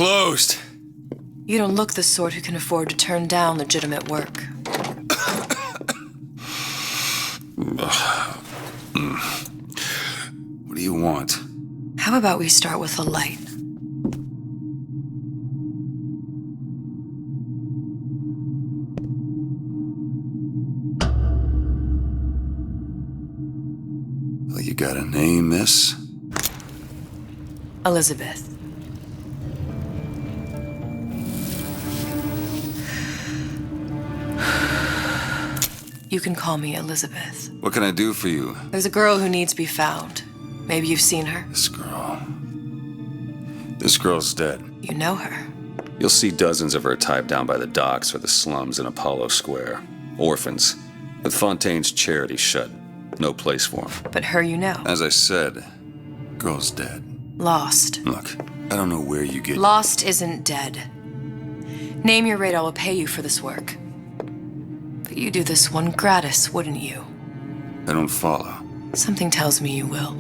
closed. You don't look the sort who can afford to turn down legitimate work. What do you want? How about we start with a light? Well, you got a name, miss? Elizabeth. You can call me Elizabeth. What can I do for you? There's a girl who needs to be found. Maybe you've seen her. This girl. This girl's dead. You know her. You'll see dozens of her tied down by the docks or the slums in Apollo Square. Orphans. With Fontaine's charity shut. No place for them. But her you know. As I said, girl's dead. Lost. Look, I don't know where you get... Lost isn't dead. Name your rate, I will pay you for this work. But you do this one gratis, wouldn't you? I don't follow. Something tells me you will.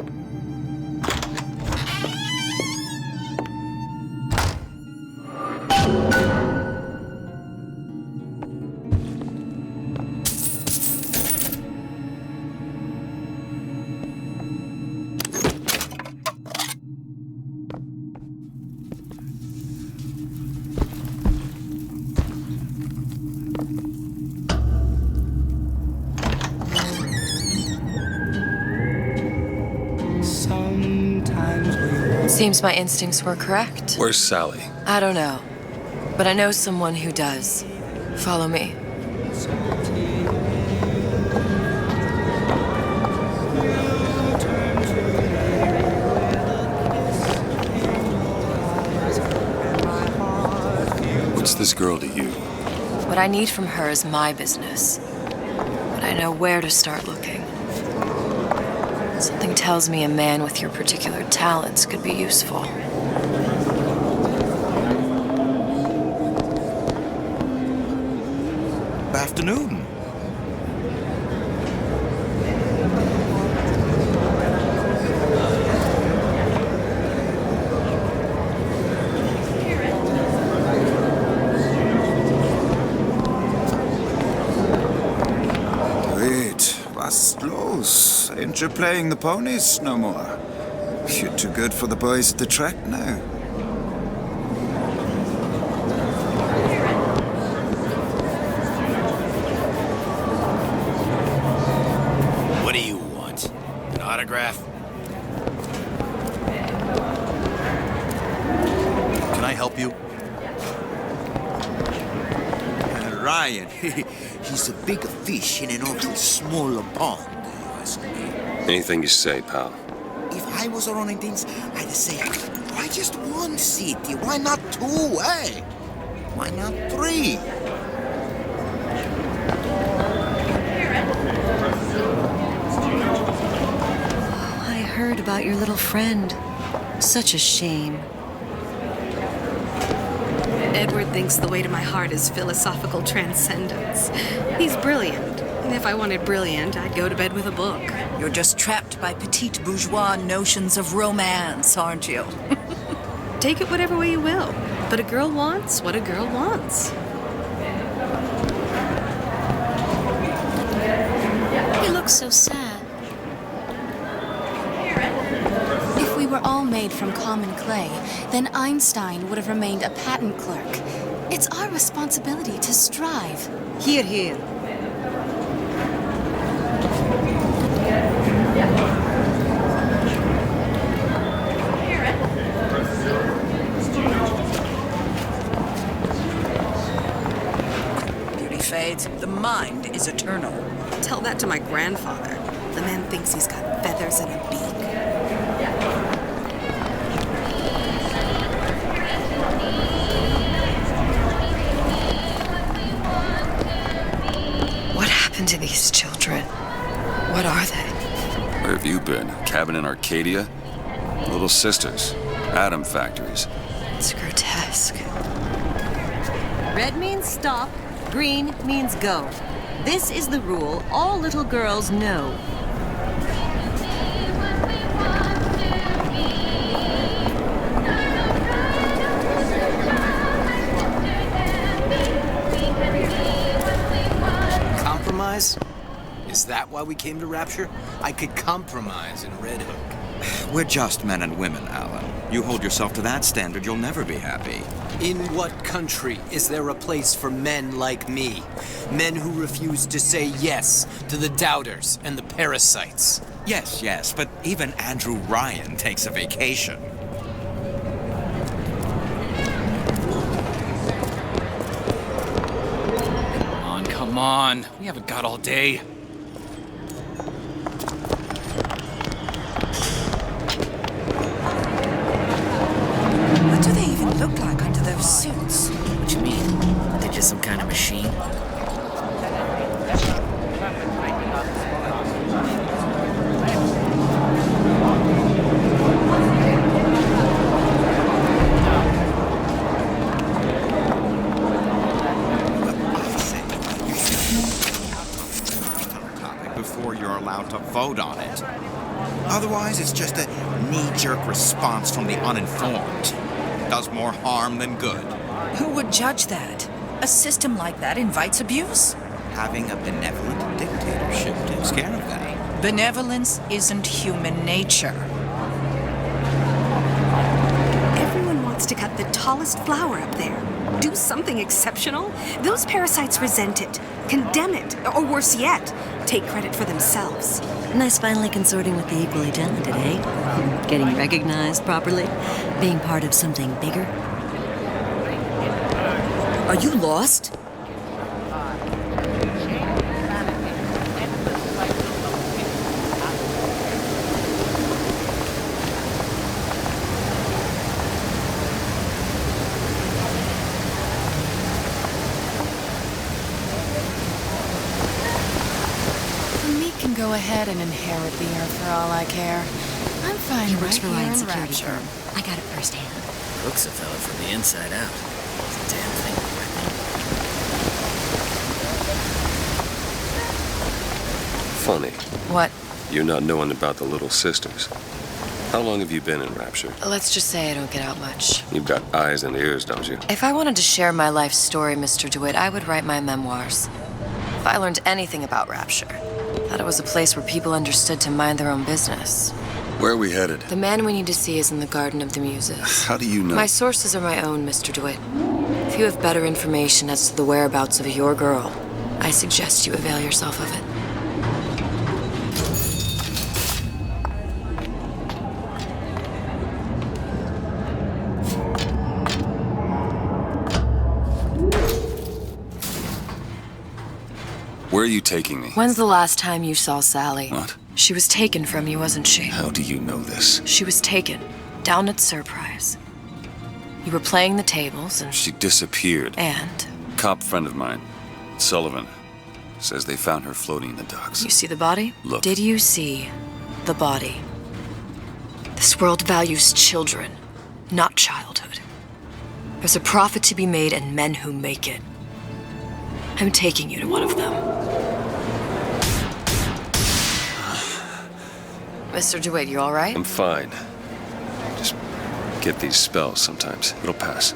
Seems my instincts were correct. Where's Sally? I don't know. But I know someone who does. Follow me. What's this girl to you? What I need from her is my business. But I know where to start looking. Something tells me a man with your particular talents could be useful. Afternoon. Wait, was los? Ain't you playing the ponies no more? You're too good for the boys at the track now. What do you want? An autograph? Can I help you? Ryan, he's a big fish in an awful small pond, you ask me. Anything you say, pal. If I was running things, I'd say, why just one city? Why not two, eh? Why not three? I heard about your little friend. Such a shame. Edward thinks the way to my heart is philosophical transcendence. He's brilliant. And if I wanted brilliant, I'd go to bed with a book. You're just trapped by petite bourgeois notions of romance, aren't you? Take it whatever way you will. But a girl wants what a girl wants. He looks so sad. If we were all made from common clay, then Einstein would have remained a patent clerk. It's our responsibility to strive. Hear, hear. Beauty fades. The mind is eternal. Tell that to my grandfather. The man thinks he's got feathers and a beak. What happened to these children? What are they? Where have you been? Cabin in Arcadia? Little sisters. Atom factories. It's grotesque. Red means stop, green means go. This is the rule all little girls know. why we came to Rapture? I could compromise in Red Hook. We're just men and women, Alan. You hold yourself to that standard, you'll never be happy. In what country is there a place for men like me? Men who refuse to say yes to the doubters and the parasites. Yes, but even Andrew Ryan takes a vacation. Come on, we haven't got all day. What do they even look like under those suits? What do you mean? They're just some kind of machine? Before you're allowed to vote on it. Otherwise, it's just a knee-jerk response from the uninformed. Does more harm than good. Who would judge that? A system like that invites abuse. Having a benevolent dictatorship takes care of that. Benevolence isn't human nature. Everyone wants to cut the tallest flower up there. Do something exceptional. Those parasites resent it, condemn it, or worse yet, take credit for themselves. Nice finally consorting with the equally talented, eh? Getting recognized properly? Being part of something bigger? Are you lost? Go ahead and inherit the Earth for all I care. I'm fine He works right for here Ryan in Security Rapture. Firm. I got it firsthand. Cooks a fella from the inside out. It's a damn thing. Funny, What? you not knowing about the Little Sisters. How long have you been in Rapture? Let's just say I don't get out much. You've got eyes and ears, don't you? If I wanted to share my life story, Mr. DeWitt, I would write my memoirs. If I learned anything about Rapture, thought it was a place where people understood to mind their own business. Where are we headed? The man we need to see is in the Garden of the Muses. How do you know? My sources are my own, Mr. DeWitt. If you have better information as to the whereabouts of your girl, I suggest you avail yourself of it. Where are you taking me? When's the last time you saw Sally? What? She was taken from you, wasn't she? How do you know this? She was taken, down at Surprise. You were playing the tables and... She disappeared. And? Cop friend of mine, Sullivan, says they found her floating in the docks. You see the body? Look. Did you see the body? This world values children, not childhood. There's a profit to be made and men who make it. I'm taking you to one of them. Mr. DeWitt, you all right? I'm fine. Just get these spells sometimes. It'll pass.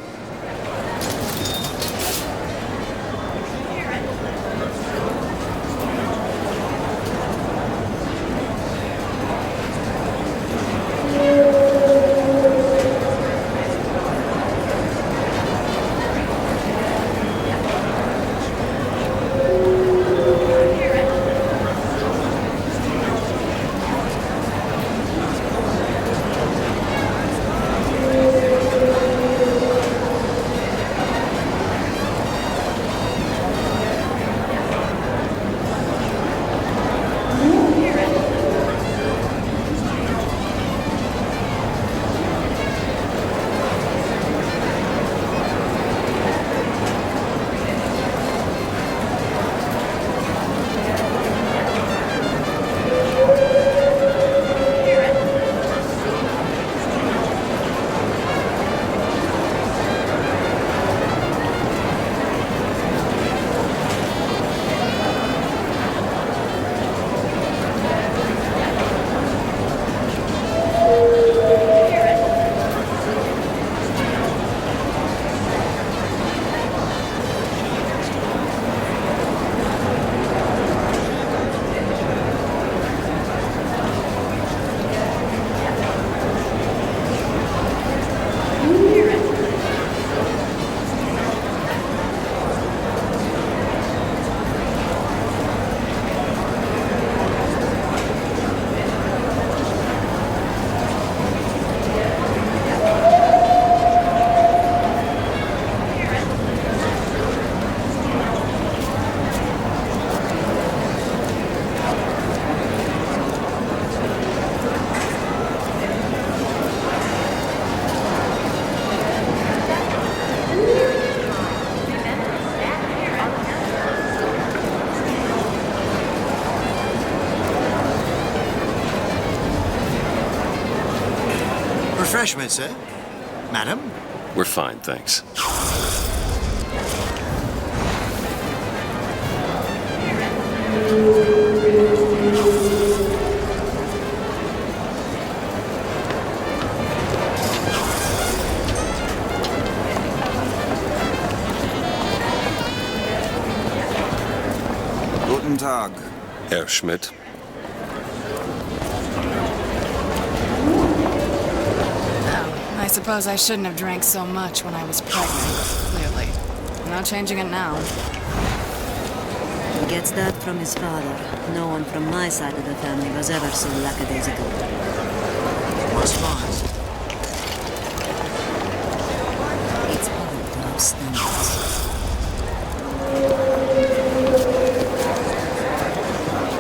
Refreshment, sir. Madam? We're fine, thanks. Guten Tag. Herr Schmidt. I suppose I shouldn't have drank so much when I was pregnant, clearly. No changing it now. He gets that from his father. No one from my side of the family was ever so lackadaisical. What's mine? It's hard to have standards.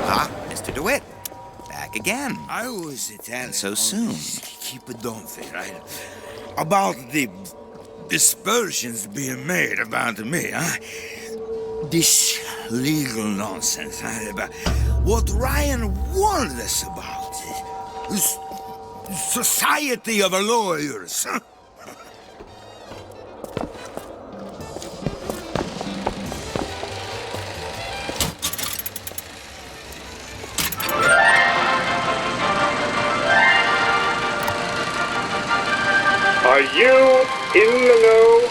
Ah, Mr. DeWitt. Back again. I was telling And so soon. Keep it on there, right? About the dispersions being made about me, huh? This legal nonsense, huh? About what Ryan warned us about. This society of lawyers, huh? Are you in the know?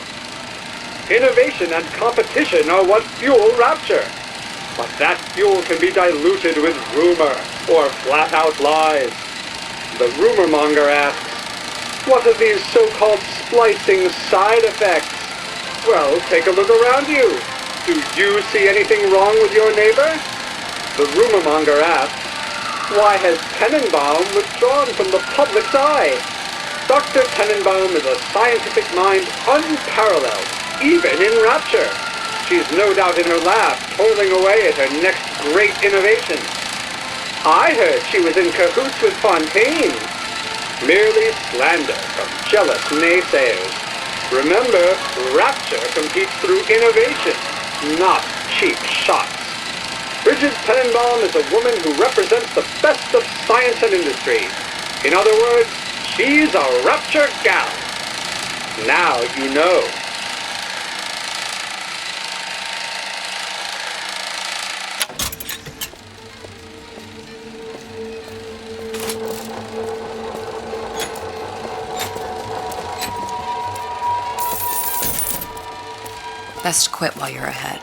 Innovation and competition are what fuel Rapture. But that fuel can be diluted with rumor or flat-out lies. The rumor monger asks, what are these so-called splicing side effects? Well, take a look around you. Do you see anything wrong with your neighbor? The rumor monger asks, why has Tenenbaum withdrawn from the public's eye? Dr. Tenenbaum is a scientific mind unparalleled, even in Rapture. She's no doubt in her lab, toiling away at her next great innovation. I heard she was in cahoots with Fontaine. Merely slander from jealous naysayers. Remember, Rapture competes through innovation, not cheap shots. Bridget Tenenbaum is a woman who represents the best of science and industry. In other words, she's a Rapture gal. Now you know. Best quit while you're ahead.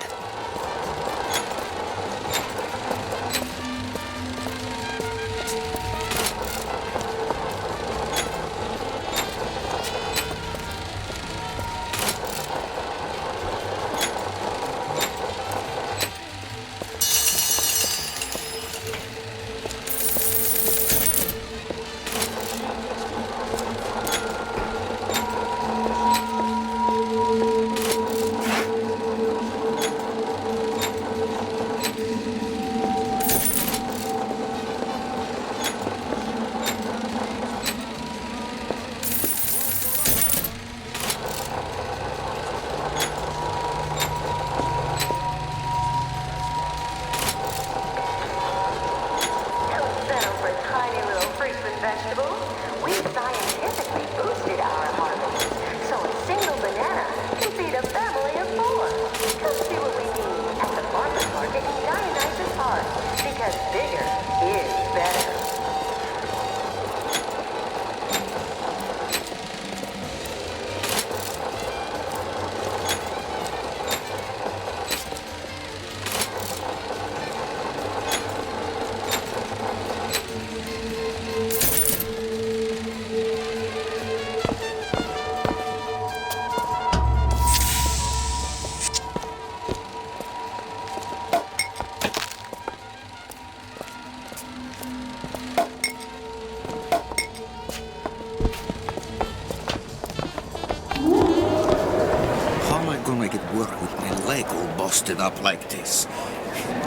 Busted up like this.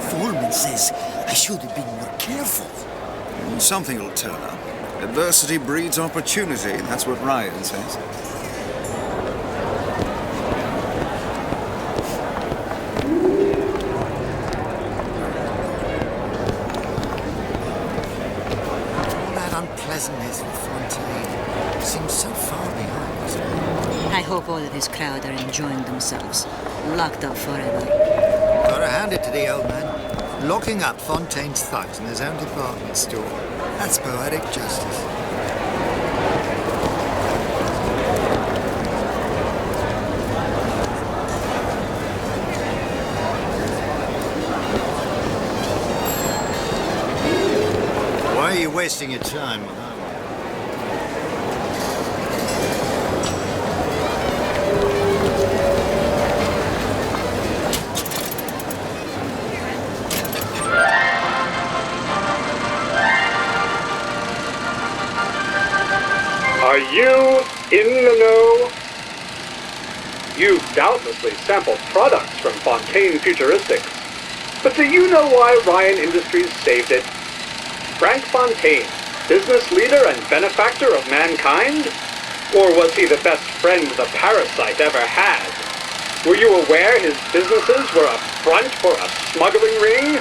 Foreman says I should have been more careful. Something will turn up. Adversity breeds opportunity. That's what Ryan says. All that unpleasantness with Fontaine. seems so far behind. I hope all of his crowd are enjoying themselves. Locked up forever. Gotta hand it to the old man. Locking up Fontaine's thugs in his own department store. That's poetic justice. Why are you wasting your time? Are you in the know? You've doubtlessly sampled products from Fontaine Futuristics. But do you know why Ryan Industries saved it? Frank Fontaine, business leader and benefactor of mankind? Or was he the best friend the parasite ever had? Were you aware his businesses were a front for a smuggling ring?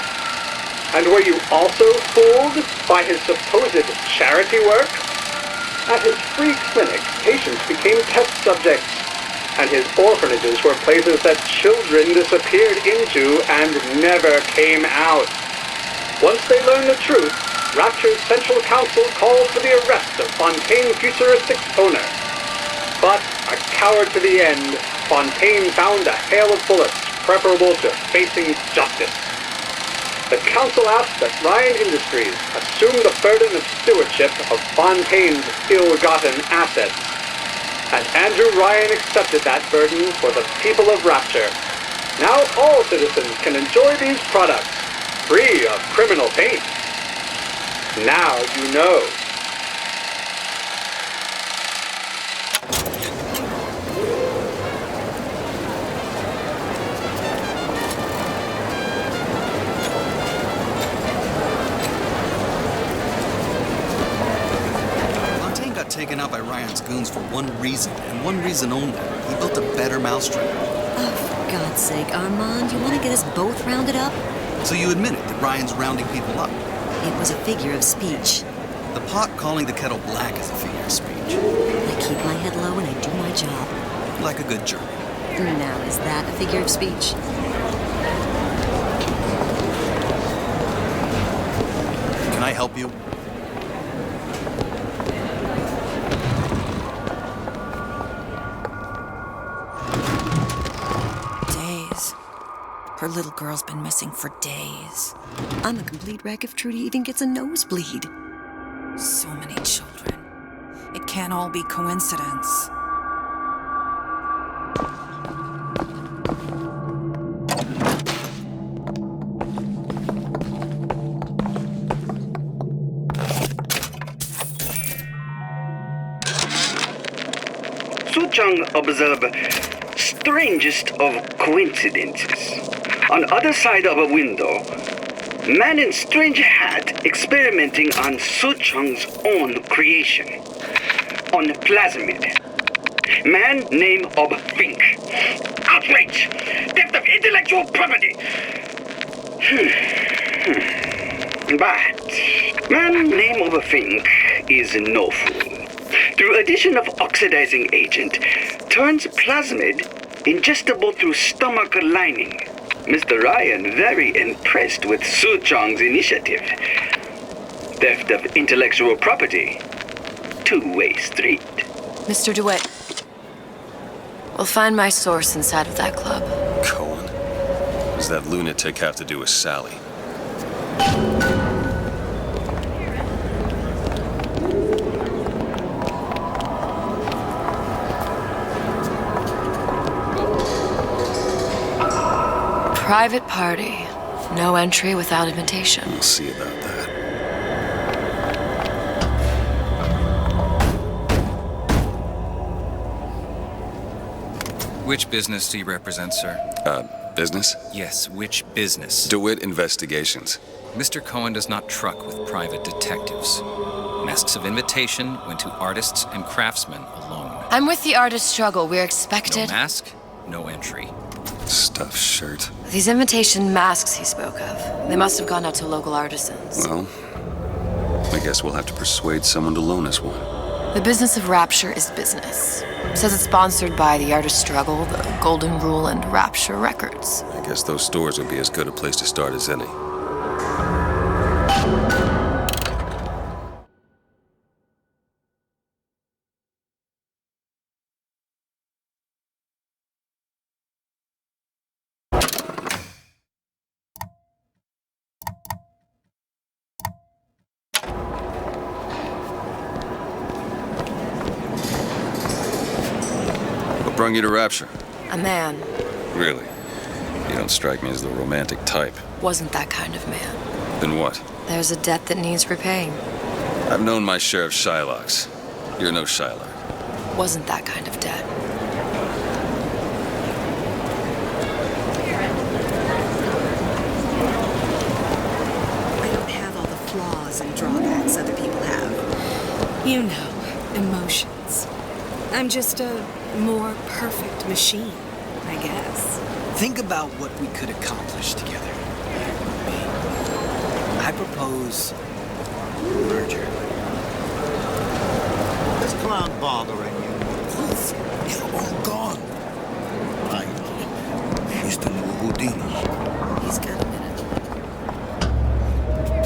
And were you also fooled by his supposed charity work? At his free clinic, patients became test subjects, and his orphanages were places that children disappeared into and never came out. Once they learned the truth, Rapture's Central Council called for the arrest of Fontaine Futuristics' owner. But, a coward to the end, Fontaine found a hail of bullets preferable to facing justice. The council asked that Ryan Industries assume the burden of stewardship of Fontaine's ill-gotten assets. And Andrew Ryan accepted that burden for the people of Rapture. Now all citizens can enjoy these products, free of criminal paint. Now you know. Taken out by Ryan's goons for one reason, and one reason only. He built a better mousetrap. Oh, for God's sake, Armand, you want to get us both rounded up? So you admit it, that Ryan's rounding people up? It was a figure of speech. The pot calling the kettle black is a figure of speech. I keep my head low and I do my job. Like a good German. Now, is that a figure of speech? Can I help you? Her little girl's been missing for days. I'm a complete wreck if Trudy even gets a nosebleed. So many children. It can't all be coincidence. Suchang observed strangest of coincidences. On other side of a window, man in strange hat experimenting on Suchang's own creation. On plasmid. Man name of Fink. Outrage! Theft of intellectual property! But man name of Fink is no fool. Through addition of oxidizing agent, turns plasmid ingestible through stomach lining. Mr. Ryan very impressed with Su Chong's initiative. Theft of intellectual property. Two-way street. Mr. DeWitt, we'll find my source inside of that club. Cohen? What does that lunatic have to do with Sally? Private party. No entry without invitation. We'll see about that. Which business do you represent, sir? Business? Yes, which business? DeWitt Investigations. Mr. Cohen does not truck with private detectives. Masks of invitation went to artists and craftsmen alone. I'm with the artist struggle. We're expected. No mask, no entry. Stuffed shirt. These invitation masks he spoke of, they must have gone out to local artisans. Well, I guess we'll have to persuade someone to loan us one. The business of Rapture is business. Says it's sponsored by the Art of Struggle, the Golden Rule, and Rapture Records. I guess those stores would be as good a place to start as any. What brung you to Rapture? A man. Really? You don't strike me as the romantic type. Wasn't that kind of man. Then what? There's a debt that needs repaying. I've known my share of Shylocks. You're no Shylock. Wasn't that kind of debt. I don't have all the flaws and drawbacks other people have. You know, emotions. I'm just a more perfect machine, I guess. Think about what we could accomplish together. I propose merger. This clown bothering you? They're all gone. Right. She's the new Houdini. He's got a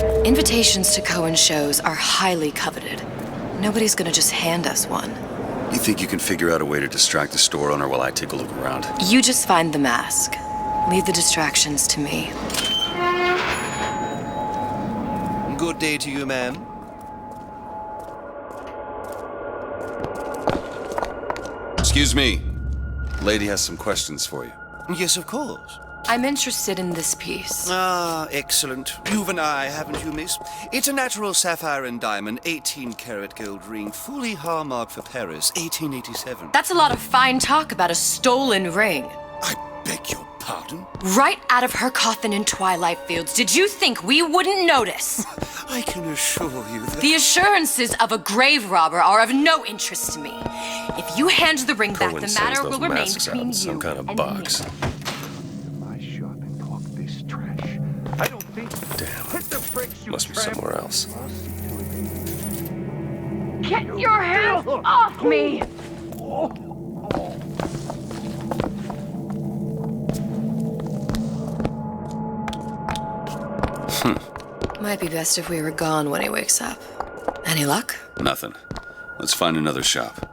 minute. Invitations to Cohen shows are highly coveted. Nobody's gonna just hand us one. You think you can figure out a way to distract the store owner while I take a look around? You just find the mask. Leave the distractions to me. Good day to you, ma'am. Excuse me. Lady has some questions for you. Yes, of course. I'm interested in this piece. Ah, excellent. You've an eye, haven't you, miss? It's a natural sapphire and diamond, 18-karat gold ring, fully hallmarked for Paris, 1887. That's a lot of fine talk about a stolen ring. I beg your pardon? Right out of her coffin in Twilight Fields. Did you think we wouldn't notice? I can assure you that... The assurances of a grave robber are of no interest to me. If you hand the ring back, Cohen the sells matter those will remain masks out between in some you kind of and box. me. I don't think. Damn. Hit the brakes, you Must be tramp. somewhere else. Get your hands off me! Might be best if we were gone when he wakes up. Any luck? Nothing. Let's find another shop.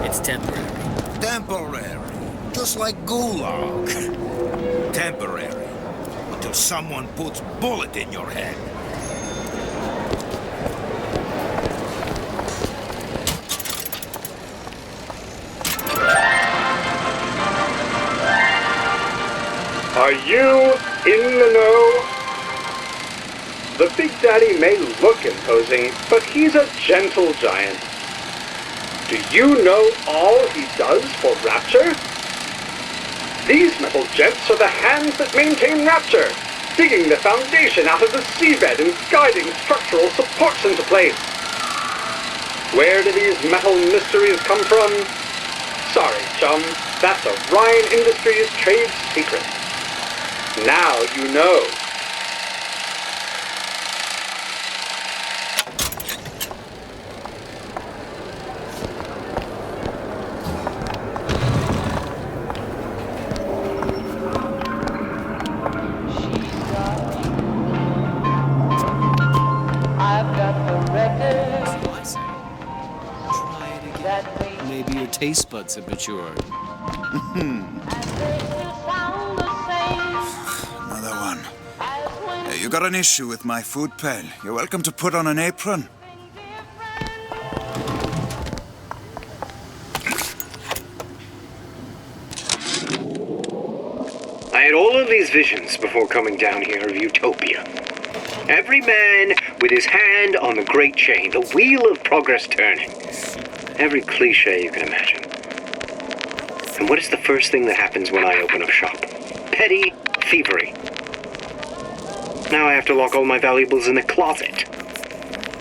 It's temporary. Temporary. Just like gulag. Temporary. Until someone puts bullet in your head. Are you in the know? The Big Daddy may look imposing, but he's a gentle giant. Do you know all he does for Rapture? These metal jets are the hands that maintain Rapture, digging the foundation out of the seabed and guiding structural supports into place. Where do these metal mysteries come from? Sorry, chum, that's a Ryan Industries trade secret. Now you know. Maybe your taste buds have matured. Another one. Hey, you got an issue with my food pail. You're welcome to put on an apron. I had all of these visions before coming down here of utopia. Every man with his hand on the great chain, the wheel of progress turning. Every cliche you can imagine. And what is the first thing that happens when I open up shop? Petty thievery. Now I have to lock all my valuables in a closet.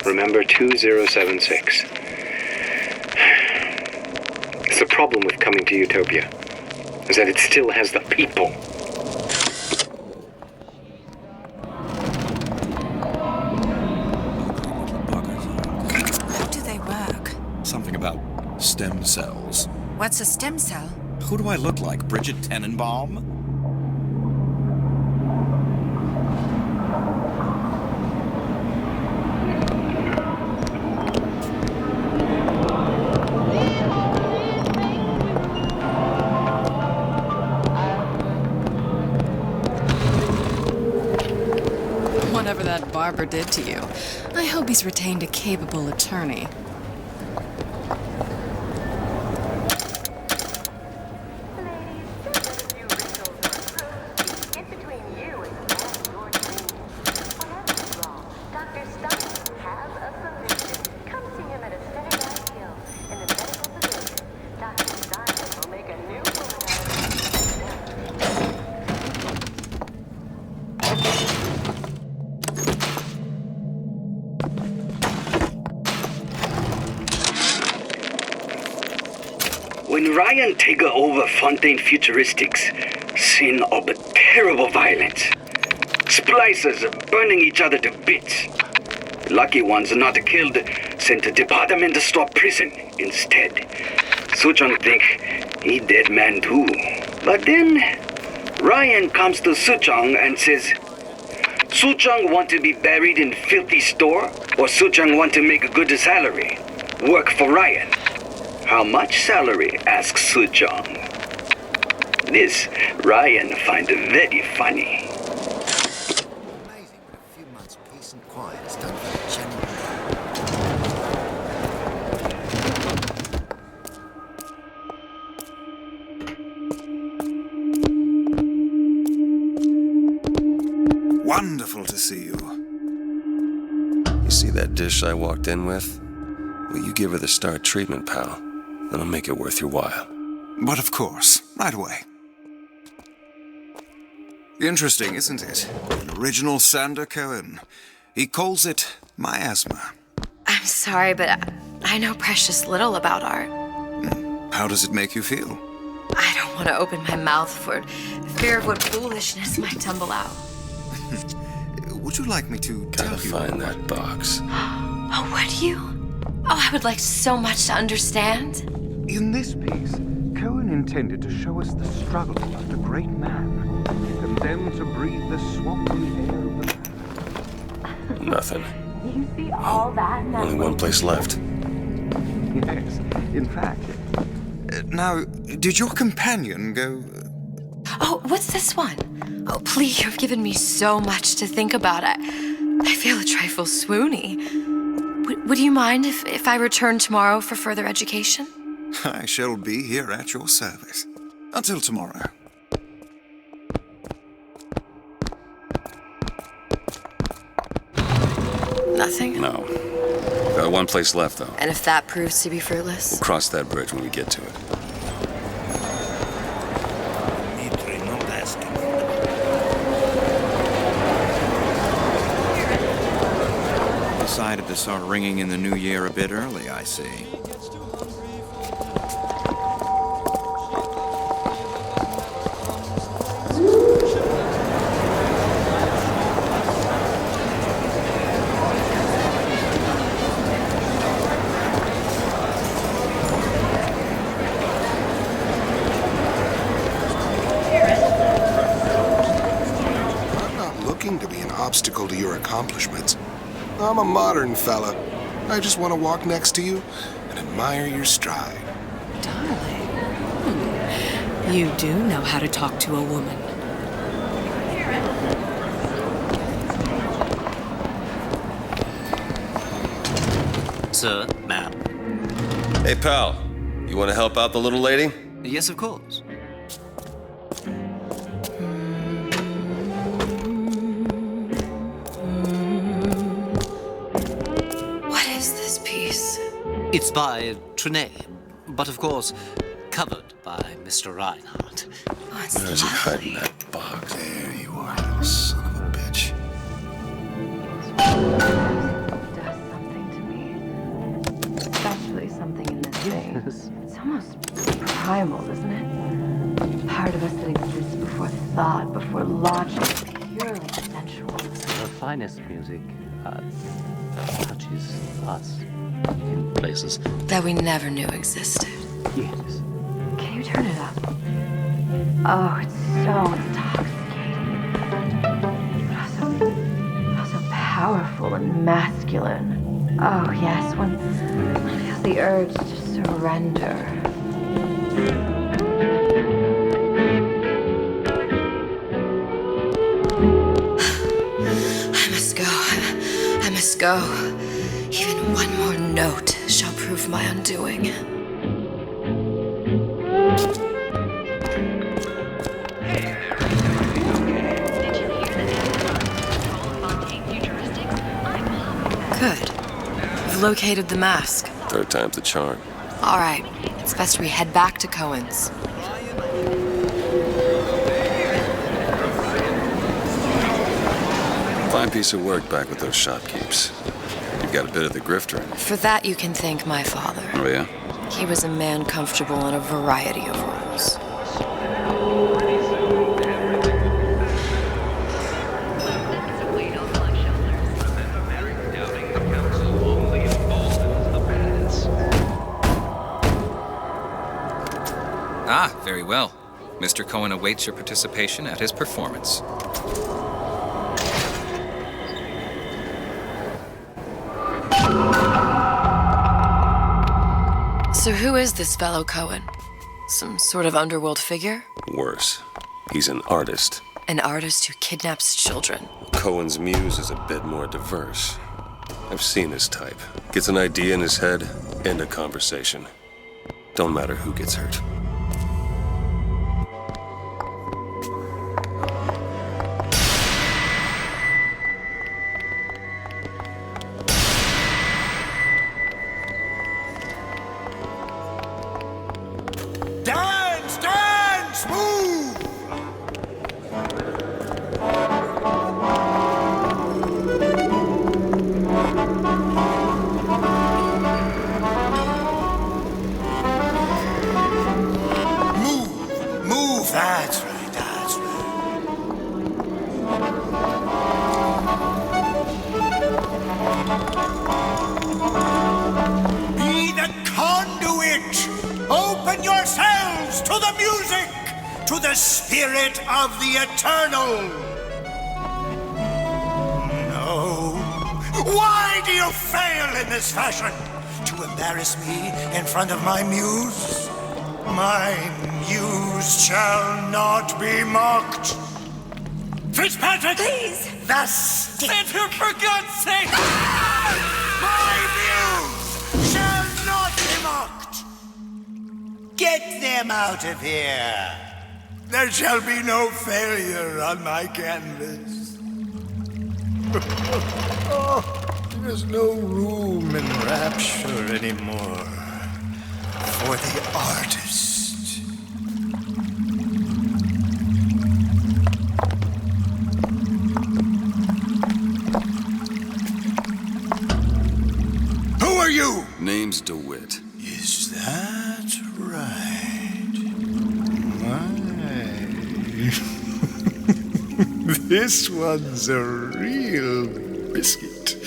Remember 2076. It's the problem with coming to Utopia, is that it still has the people. How do they work? Something about stem cells. What's a stem cell? Who do I look like, Bridget Tenenbaum? Whatever that barber did to you, I hope he's retained a capable attorney. When Ryan take over Fontaine Futuristics, scene of terrible violence. Splicers burning each other to bits. Lucky ones not killed, sent to department store prison instead. Suchong think he dead man too. But then Ryan comes to Suchong and says, Suchong want to be buried in filthy store, or Suchong want to make a good salary? Work for Ryan. How much salary? Asks Suchong. This Ryan find very funny. Amazing what a few months peace and quiet has done for the genuine. Wonderful to see you. You see that dish I walked in with? Well, you give her the star treatment, pal. Then I'll make it worth your while. But of course, right away. Interesting, isn't it? An original Sander Cohen. He calls it miasma. I'm sorry, but I know precious little about art. How does it make you feel? I don't want to open my mouth for fear of what foolishness might tumble out. Would you like me to Gotta find that box. Oh, would you? Oh, I would like so much to understand. In this piece, Cohen intended to show us the struggle of the great man, condemned to breathe the swampy air of the... Nothing. You see all that now? Only one place left. Yes, in fact. Now, did your companion go... Oh, what's this one? Oh, please, you've given me so much to think about. I feel a trifle swoony. Would you mind if I return tomorrow for further education? I shall be here at your service. Until tomorrow. Nothing? No. Got one place left, though. And if that proves to be fruitless? We'll cross that bridge when we get to it. Decided to start ringing in the new year a bit early, I see. I'm not looking to be an obstacle to your accomplishments. I'm a modern fella. I just want to walk next to you and admire your stride. Darling. You do know how to talk to a woman. Sir, ma'am. Hey, pal. You want to help out the little lady? Yes, of course. What is this piece? It's by Trenet, but of course, covered by Mr. Reinhardt. Oh, it's Where is he hiding that box? There you are, you little son of a bitch. does something to me. Especially something in this thing. It's almost primal, isn't it? Part of us that exists before thought, before logic, purely sensual. The finest music touches us in places that we never knew existed. Yes. Can you turn it up? Oh, it's so intoxicating. But also powerful and masculine. Oh, yes, one feels the urge to surrender. I must go. Even one more note shall prove my undoing. Good. We've located the mask. Third time's the charm. All right. It's best we head back to Cohen's. Fine piece of work back with those shopkeepers. You've got a bit of the grifter in you. For that, you can thank my father. Oh, yeah? He was a man comfortable in a variety of roles. Ah, very well. Mr. Cohen awaits your participation at his performance. So who is this fellow Cohen? Some sort of underworld figure? Worse. He's an artist. An artist who kidnaps children. Cohen's muse is a bit more diverse. I've seen his type. Gets an idea in his head, end a conversation. Don't matter who gets hurt. Dance, dance, move! Move, that's right, that's right. Be the conduit! Open yourselves to the music, to the spirit of the eternal. No. Why do you fail in this fashion? To embarrass me in front of my muse? My muse shall not be mocked. Fitzpatrick! Please! The stick! Santa, for God's sake! My muse shall not be mocked! Get them out of here! There shall be no failure on my canvas. Oh, there's no room in rapture anymore for the artist. Who are you? Name's DeWitt. Is that right? This one's a real biscuit.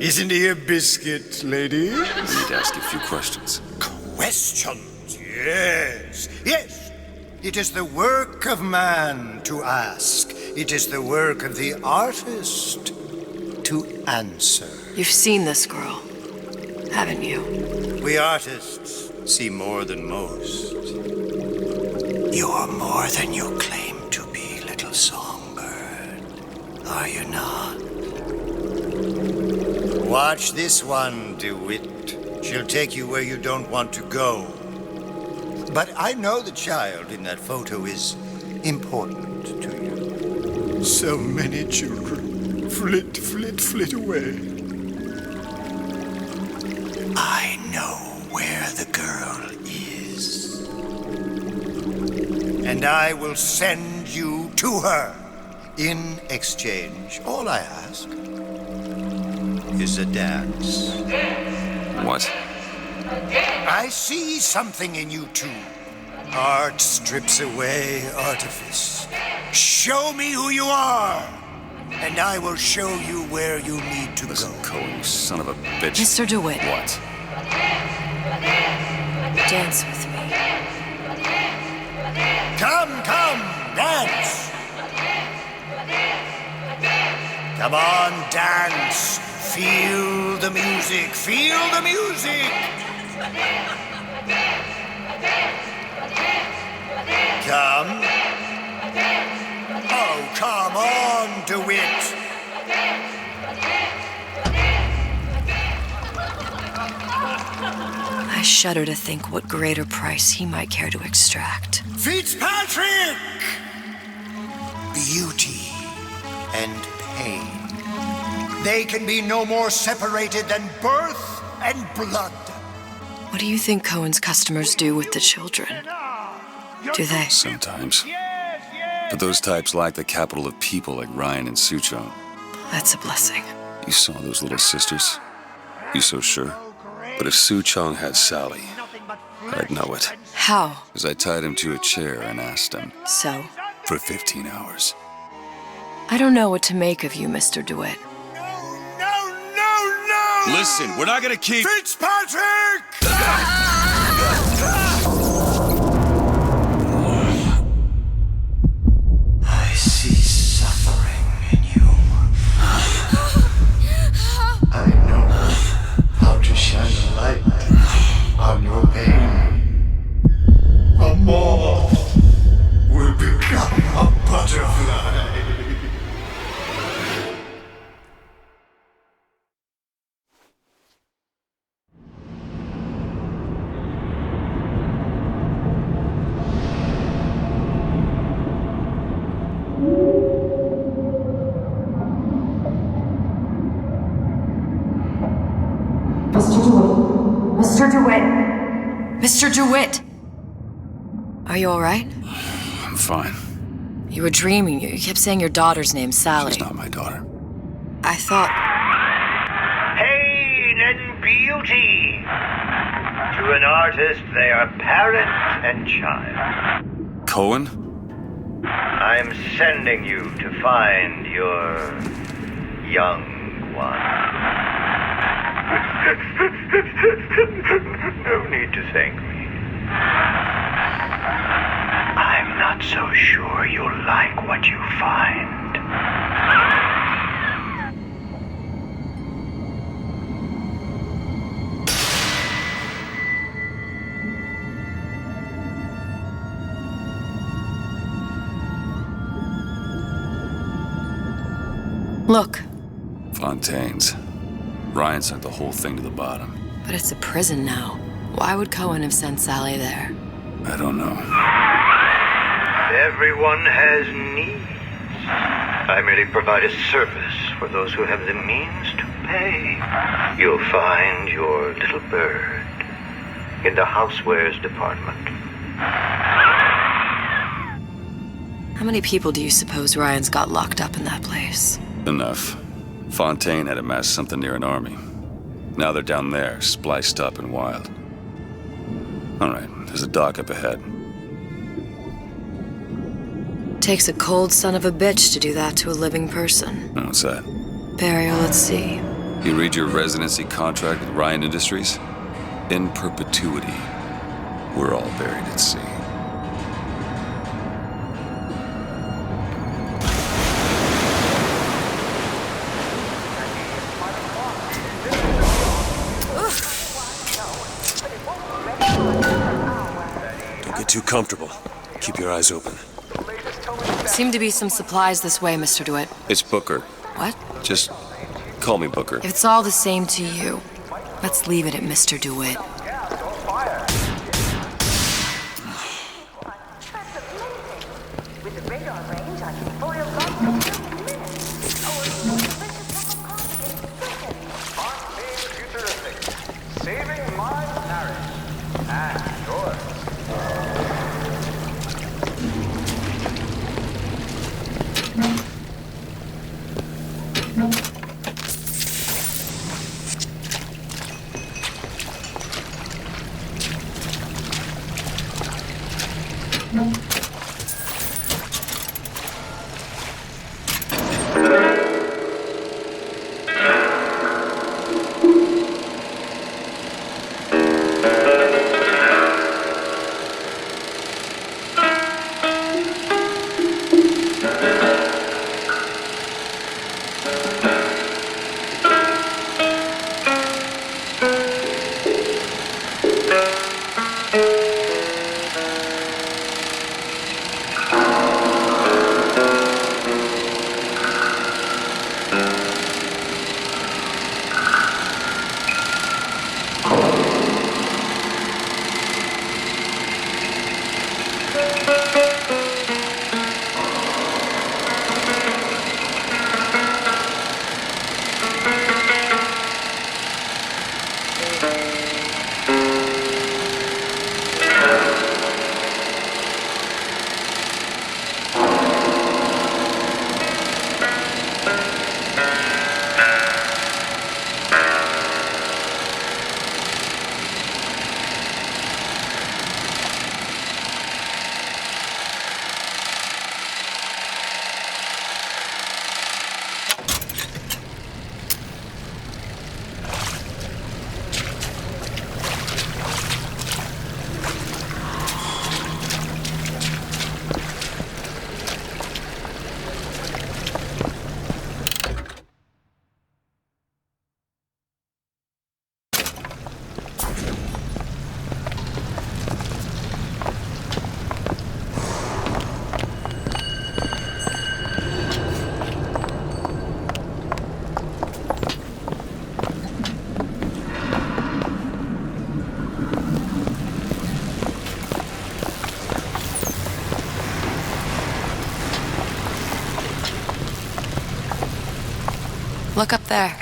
Isn't he a biscuit, lady? I need to ask you a few questions. Questions? Yes. Yes. It is the work of man to ask. It is the work of the artist to answer. You've seen this girl, haven't you? We artists see more than most. You are more than you claim to be, little songbird. Are you not? Watch this one, DeWitt. She'll take you where you don't want to go. But I know the child in that photo is important to you. So many children flit, flit, flit away. I know where the girl is. And I will send you to her. In exchange, all I ask is a dance. What? I see something in you two. Art strips away artifice. Show me who you are, and I will show you where you need to Listen, go. Cohen, you son of a bitch. Mr. DeWitt. What? Dance with me. Come, dance! Come on, dance! Feel the music! Feel the music! Come. Oh, come on, DeWitt! I shudder to think what greater price he might care to extract. Fitzpatrick! Beauty and pain. They can be no more separated than birth and blood. What do you think Cohen's customers do with the children? Do they? Sometimes. But those types lack the capital of people like Ryan and Suchong. That's a blessing. You saw those little sisters? You so sure? But if Suchong had Sally, I'd know it. How? Because I tied him to a chair and asked him. So? For 15 hours. I don't know what to make of you, Mr. DeWitt. No! Listen, we're not gonna keep... Fitzpatrick! I see suffering in you. I know how to shine a light on your pain. A moth will become a butterfly. Mr. DeWitt! Mr. DeWitt! Are you all right? I'm fine. You were dreaming. You kept saying your daughter's name, Sally. She's not my daughter. I thought... Pain and beauty. To an artist, they are parent and child. Cohen? I'm sending you to find your young one. No need to thank me. I'm not so sure you'll like what you find. Look. Fontaine's. Ryan sent the whole thing to the bottom. But it's a prison now. Why would Cohen have sent Sally there? I don't know. Everyone has needs. I merely provide a service for those who have the means to pay. You'll find your little bird in the housewares department. How many people do you suppose Ryan's got locked up in that place? Enough. Fontaine had amassed something near an army. Now they're down there, spliced up and wild. All right, there's a dock up ahead. Takes a cold son of a bitch to do that to a living person. What's that? Barry, let's see. You read your residency contract with Ryan Industries? In perpetuity, we're all buried at sea. Too comfortable. Keep your eyes open. Seem to be some supplies this way, Mr. DeWitt. It's Booker. What? Just call me Booker. If it's all the same to you, let's leave it at Mr. DeWitt. Saving my parish and yours. Look up there.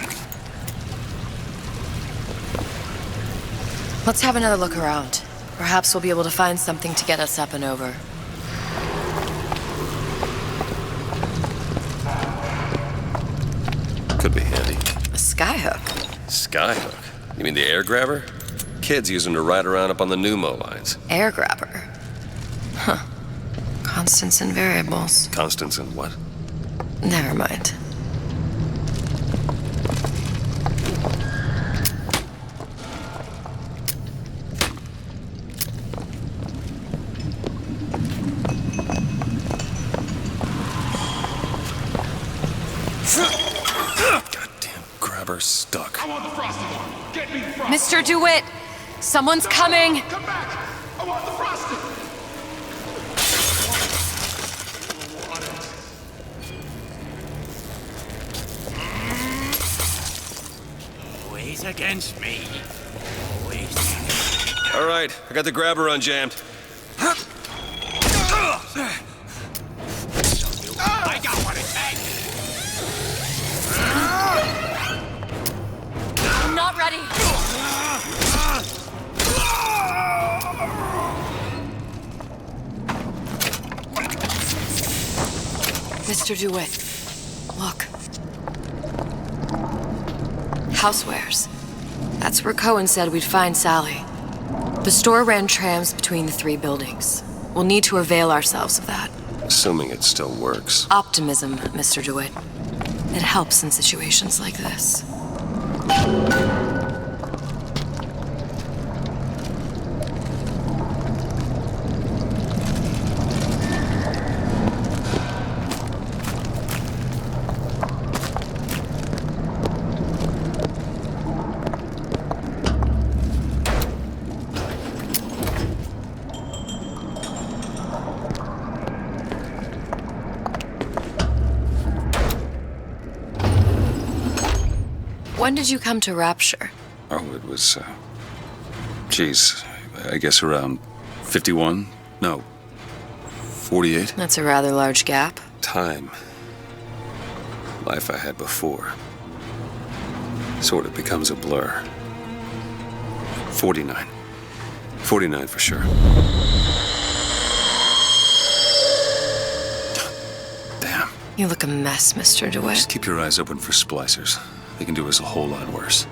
Let's have another look around. Perhaps we'll be able to find something to get us up and over. Could be handy. A skyhook? Skyhook? You mean the air grabber? Kids use them to ride around up on the pneumo lines. Air grabber? Huh. Constants and variables. Constants and what? Never mind. Goddamn grabber stuck. I want the frosted one. Get me the frosted. Mr. DeWitt! Someone's coming! Come back! I want the frosted. Always against me. Always. All right, I got the grabber unjammed. I got what it takes. I'm not ready. Mr. DeWitt, look. Housewares. That's where Cohen said we'd find Sally. The store ran trams between the three buildings. We'll need to avail ourselves of that. Assuming it still works. Optimism, Mr. DeWitt. It helps in situations like this. When did you come to Rapture? Oh, it was, geez, I guess around 51? No, 48? That's a rather large gap. Time. Life I had before. Sort of becomes a blur. 49. 49 for sure. Damn. You look a mess, Mr. DeWitt. Just keep your eyes open for splicers. They can do us a whole lot worse.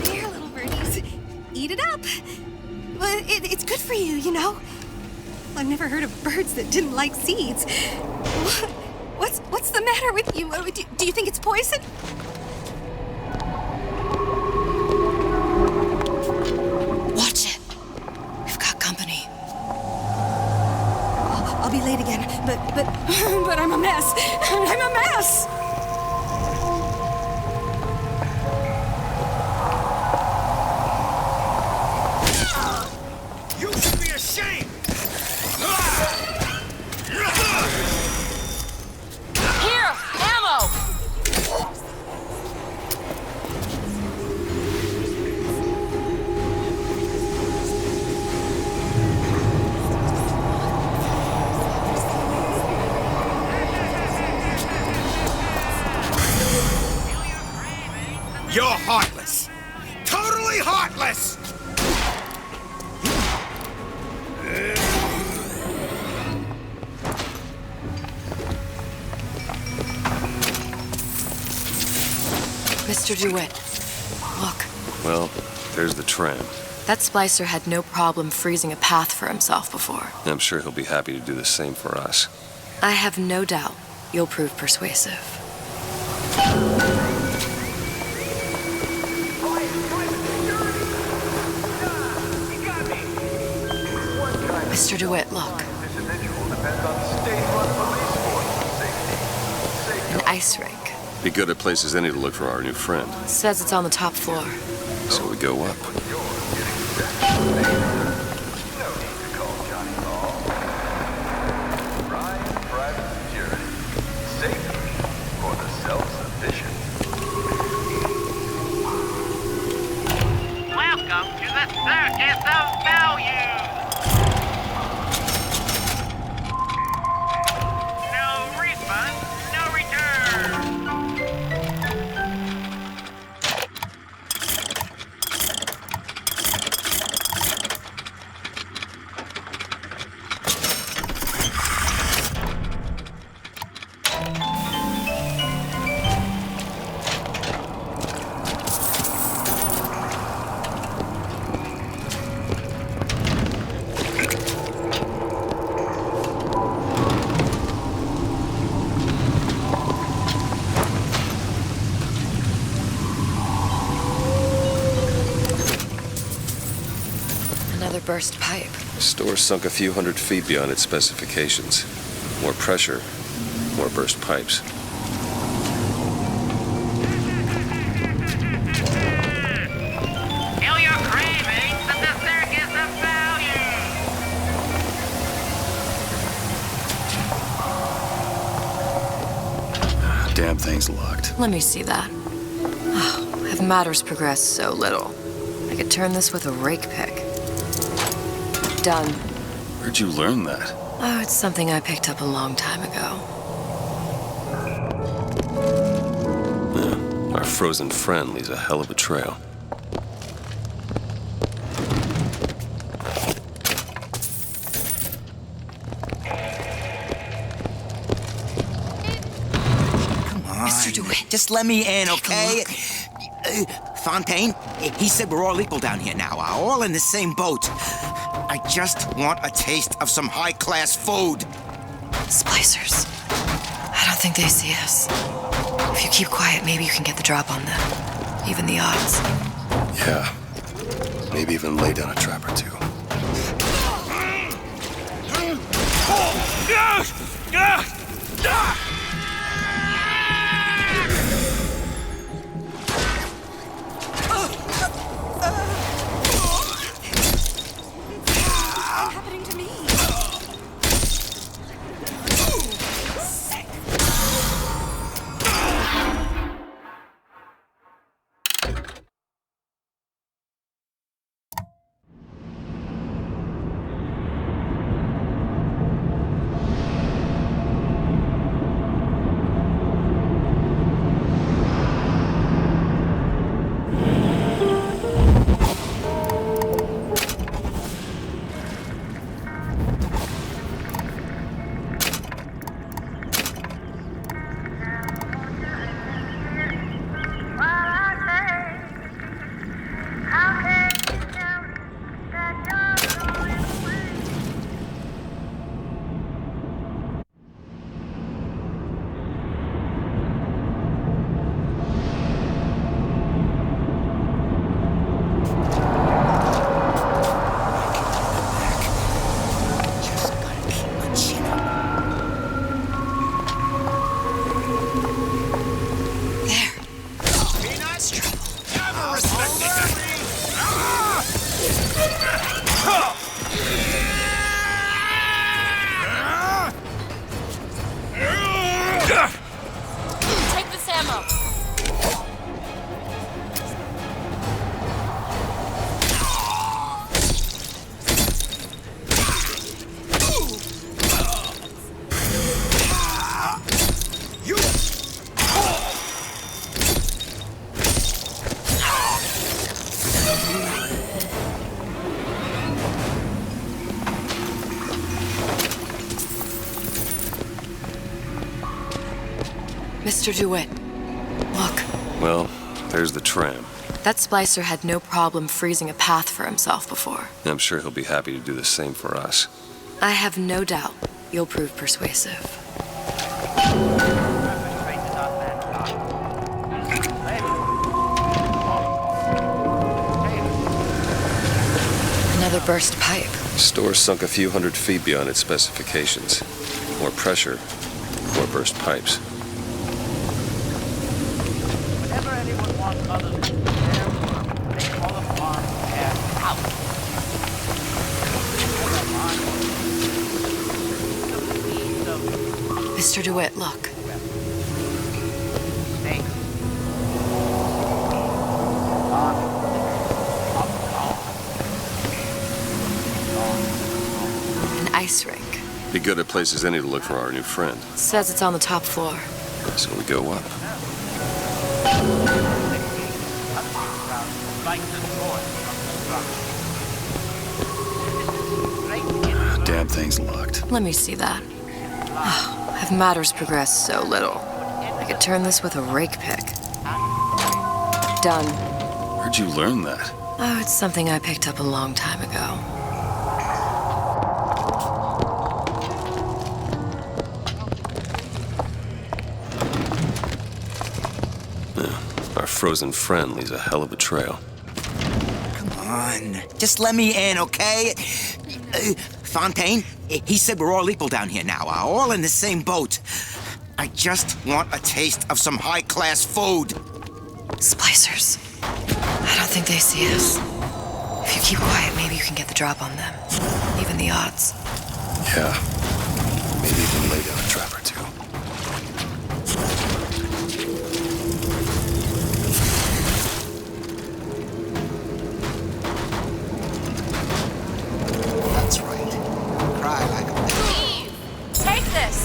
Here, little birdies. Eat it up. Well, it's good for you, you know. I've never heard of birds that didn't like seeds. What's the matter with you? Do you think it's poison? Watch it. We've got company. I'll be late again, but I'm a mess. I'm a mess. You should be ashamed! Here! Ammo! You're heartless. Come totally heartless! Mr. DeWitt, look. Well, there's the tram. That splicer had no problem freezing a path for himself before. I'm sure he'll be happy to do the same for us. I have no doubt you'll prove persuasive. Mr. DeWitt, look. An ice rink. Be good at places any to look for our new friend. Says it's on the top floor. So we go up. Welcome to the Circus of Value! No refund, no return! Another burst pipe. The store sunk a few hundred feet beyond its specifications. More pressure, more burst pipes. Kill your cravings at the Circus of Value! Damn thing's locked. Let me see that. Oh, have matters progressed so little? I could turn this with a rake pick. Done. Where'd you learn that? Oh, it's something I picked up a long time ago. Yeah, our frozen friend leaves a hell of a trail. Mr. DeWitt, just let me in, okay? Fontaine, he said we're all equal down here now, all in the same boat. I just want a taste of some high-class food. Splicers. I don't think they see us. If you keep quiet, maybe you can get the drop on them. Even the odds. Yeah. Maybe even lay down a trap or two. Mr. DeWitt, look. Well, there's the tram. That splicer had no problem freezing a path for himself before. I'm sure he'll be happy to do the same for us. I have no doubt you'll prove persuasive. Another burst pipe. Store sunk a few hundred feet beyond its specifications. More pressure, more burst pipes. Whenever anyone wants others to do their work, they call upon their house. Mr. DeWitt, look. An ice rink. Be good at places any to look for our new friend. Says it's on the top floor. So we go up. Damn thing's locked. Let me see that. Oh, have matters progressed so little? I could turn this with a rake pick. Done. Where'd you learn that? Oh, it's something I picked up a long time ago. Our frozen friend leaves a hell of a trail. Come on. Just let me in, okay? Fontaine, he said we're all equal down here now, all in the same boat. I just want a taste of some high-class food. Splicers. I don't think they see us. If you keep quiet, maybe you can get the drop on them. Even the odds. Yeah. Maybe even lay down a trap or two. That's right. Cry like a Steve! Take this!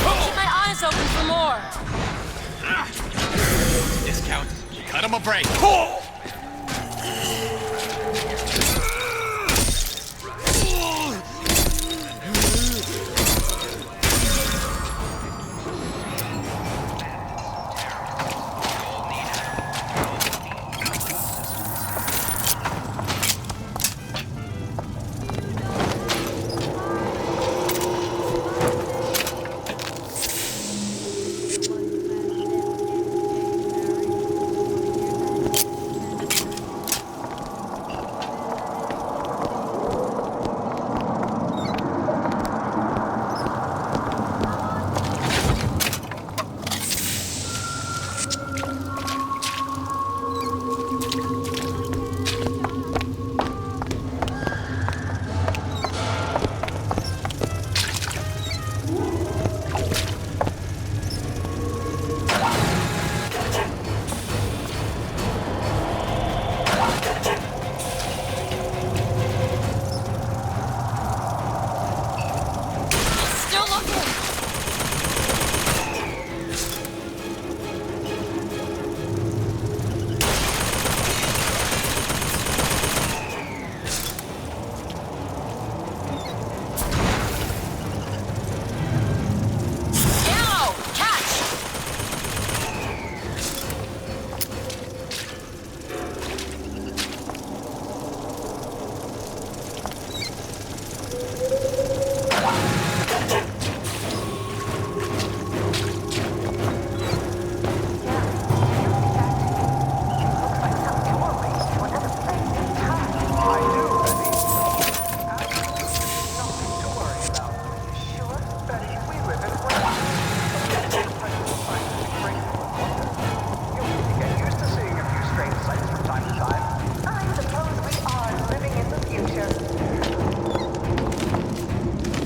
Keep my eyes open for more. Discount. Cut him a break. Still looking! Ammo! Catch!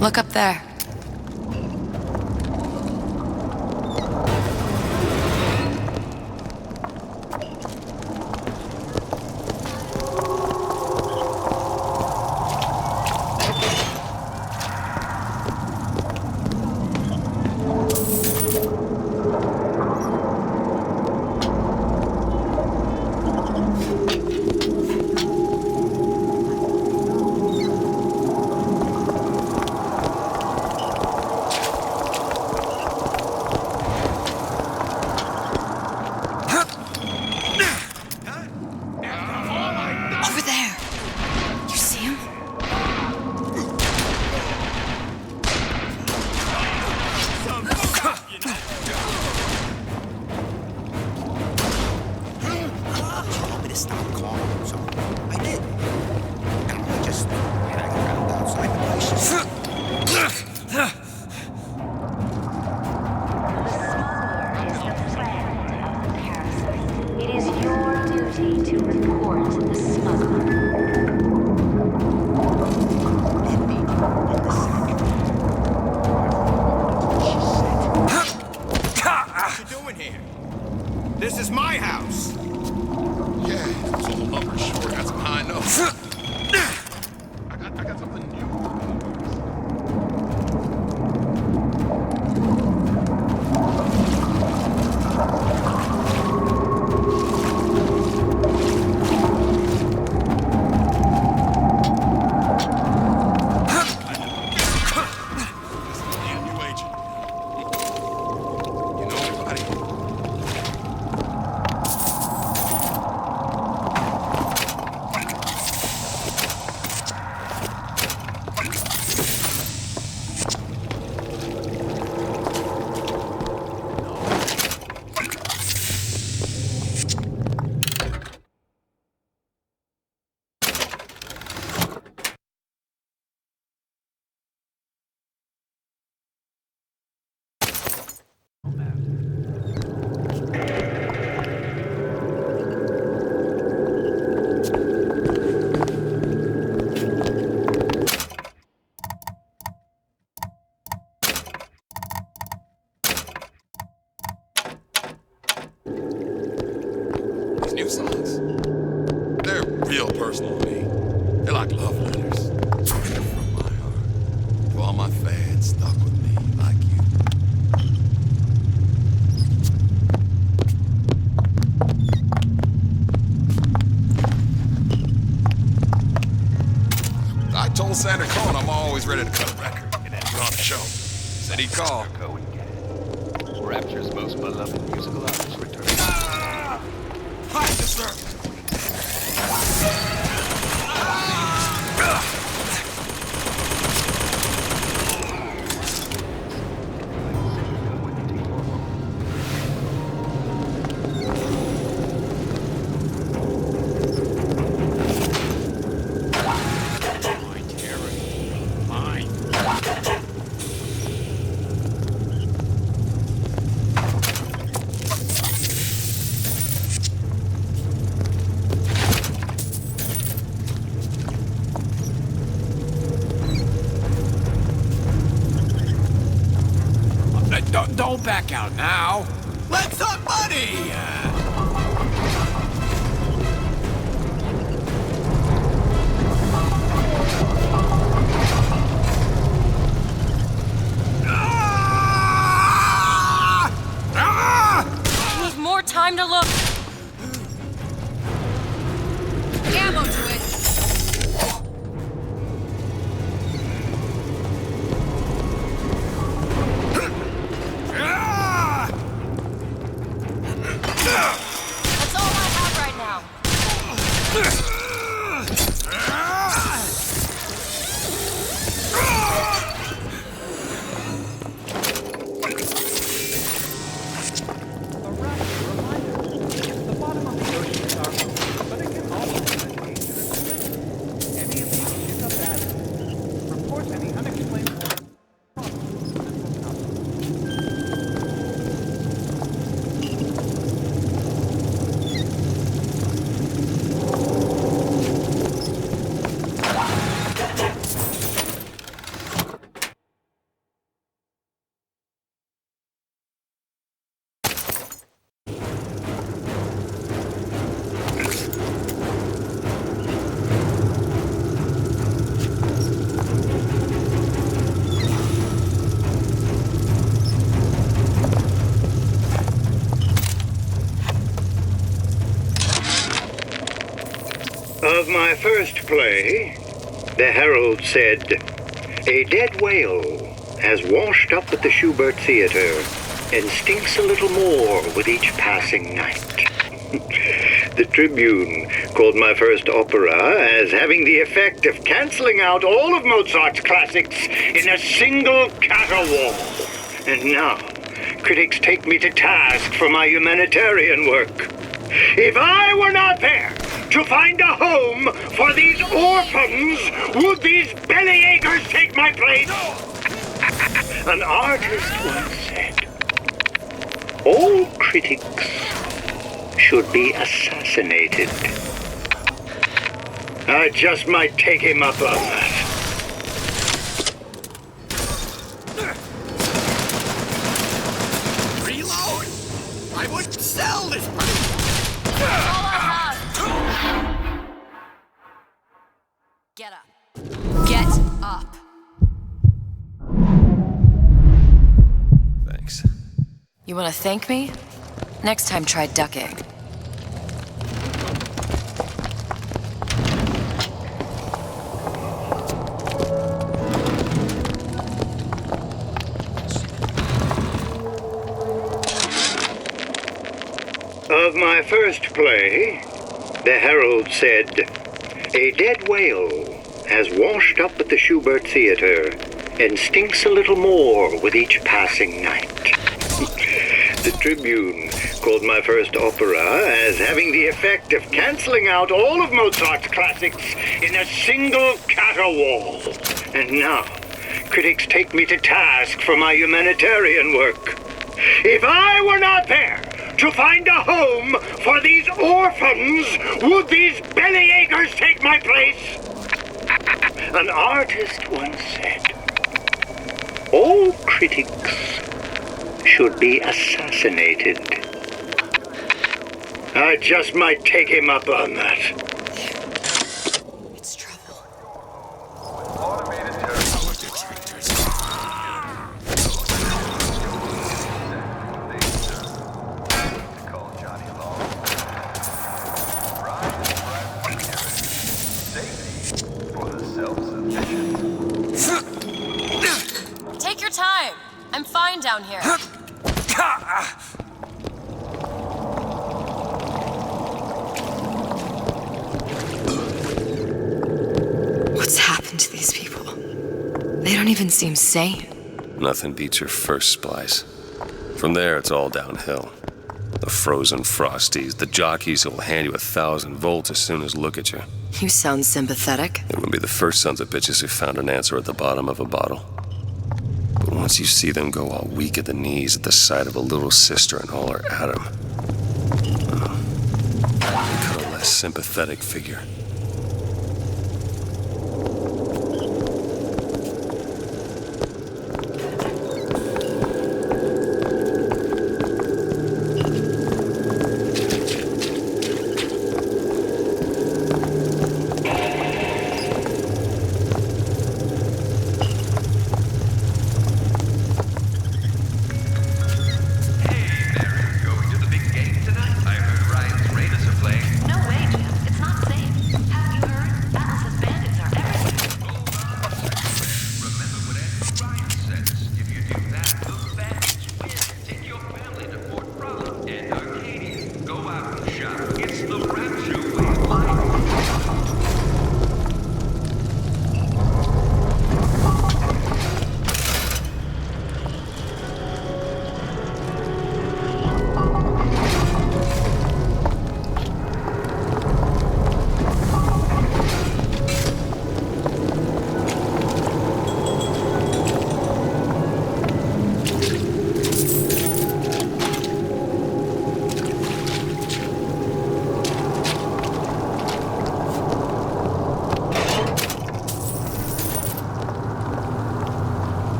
Look up there. to stop calling him, so I did. And I just hang around outside the place. It is your duty to report the smuggler. What you doing here? This is my house. Yeah, it's all lumber. Sure, got some high notes. I got something new. New songs. They're real personal to me. They're like love letters. From my heart. To all my fans stuck with me like you. I told Sandra Cohen I'm always ready to cut a record. And then put on a show. Said he'd call. Rapture's most beloved musical artist returns. Hi, sister. Don't back out now. Let's talk money. Need more time to look. Ammo to it. That's all I have right now. The bottom of the oceans are open, but it can also be dangerous. Any of these pick up at report any unexplainable Of my first play, the Herald said, "A dead whale has washed up at the Schubert Theater and stinks a little more with each passing night." The Tribune called my first opera as having the effect of canceling out all of Mozart's classics in a single caterwaul. And now, critics take me to task for my humanitarian work. If I were not there, to find a home for these orphans. Would these bellyachers take my place? An artist once said, all critics should be assassinated. I just might take him up on that. Reload? I would sell this. Get up. Get up. Thanks. You want to thank me? Next time, try ducking. Of my first play, the Herald said, a dead whale has washed up at the Schubert Theater and stinks a little more with each passing night. The Tribune called my first opera as having the effect of canceling out all of Mozart's classics in a single caterwaul. And now, critics take me to task for my humanitarian work. If I were not there to find a home for these orphans, would these bellyachers take my place? An artist once said, all critics should be assassinated. I just might take him up on that. It's trouble. Take your time. I'm fine down here. What's happened to these people? They don't even seem sane. Nothing beats your first splice. From there, it's all downhill. The frozen frosties, the jockeys who'll hand you 1,000 volts as soon as look at you. You sound sympathetic. They wouldn't be the first sons of bitches who found an answer at the bottom of a bottle. But once you see them go all weak at the knees at the sight of a little sister and all her Adam, they cut a less sympathetic figure.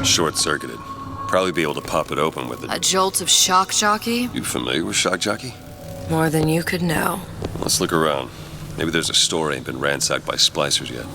Short-circuited. Probably be able to pop it open with it. A jolt of shock jockey? You familiar with shock jockey? More than you could know. Let's look around. Maybe there's a store ain't been ransacked by splicers yet.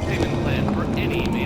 Payment plan for any major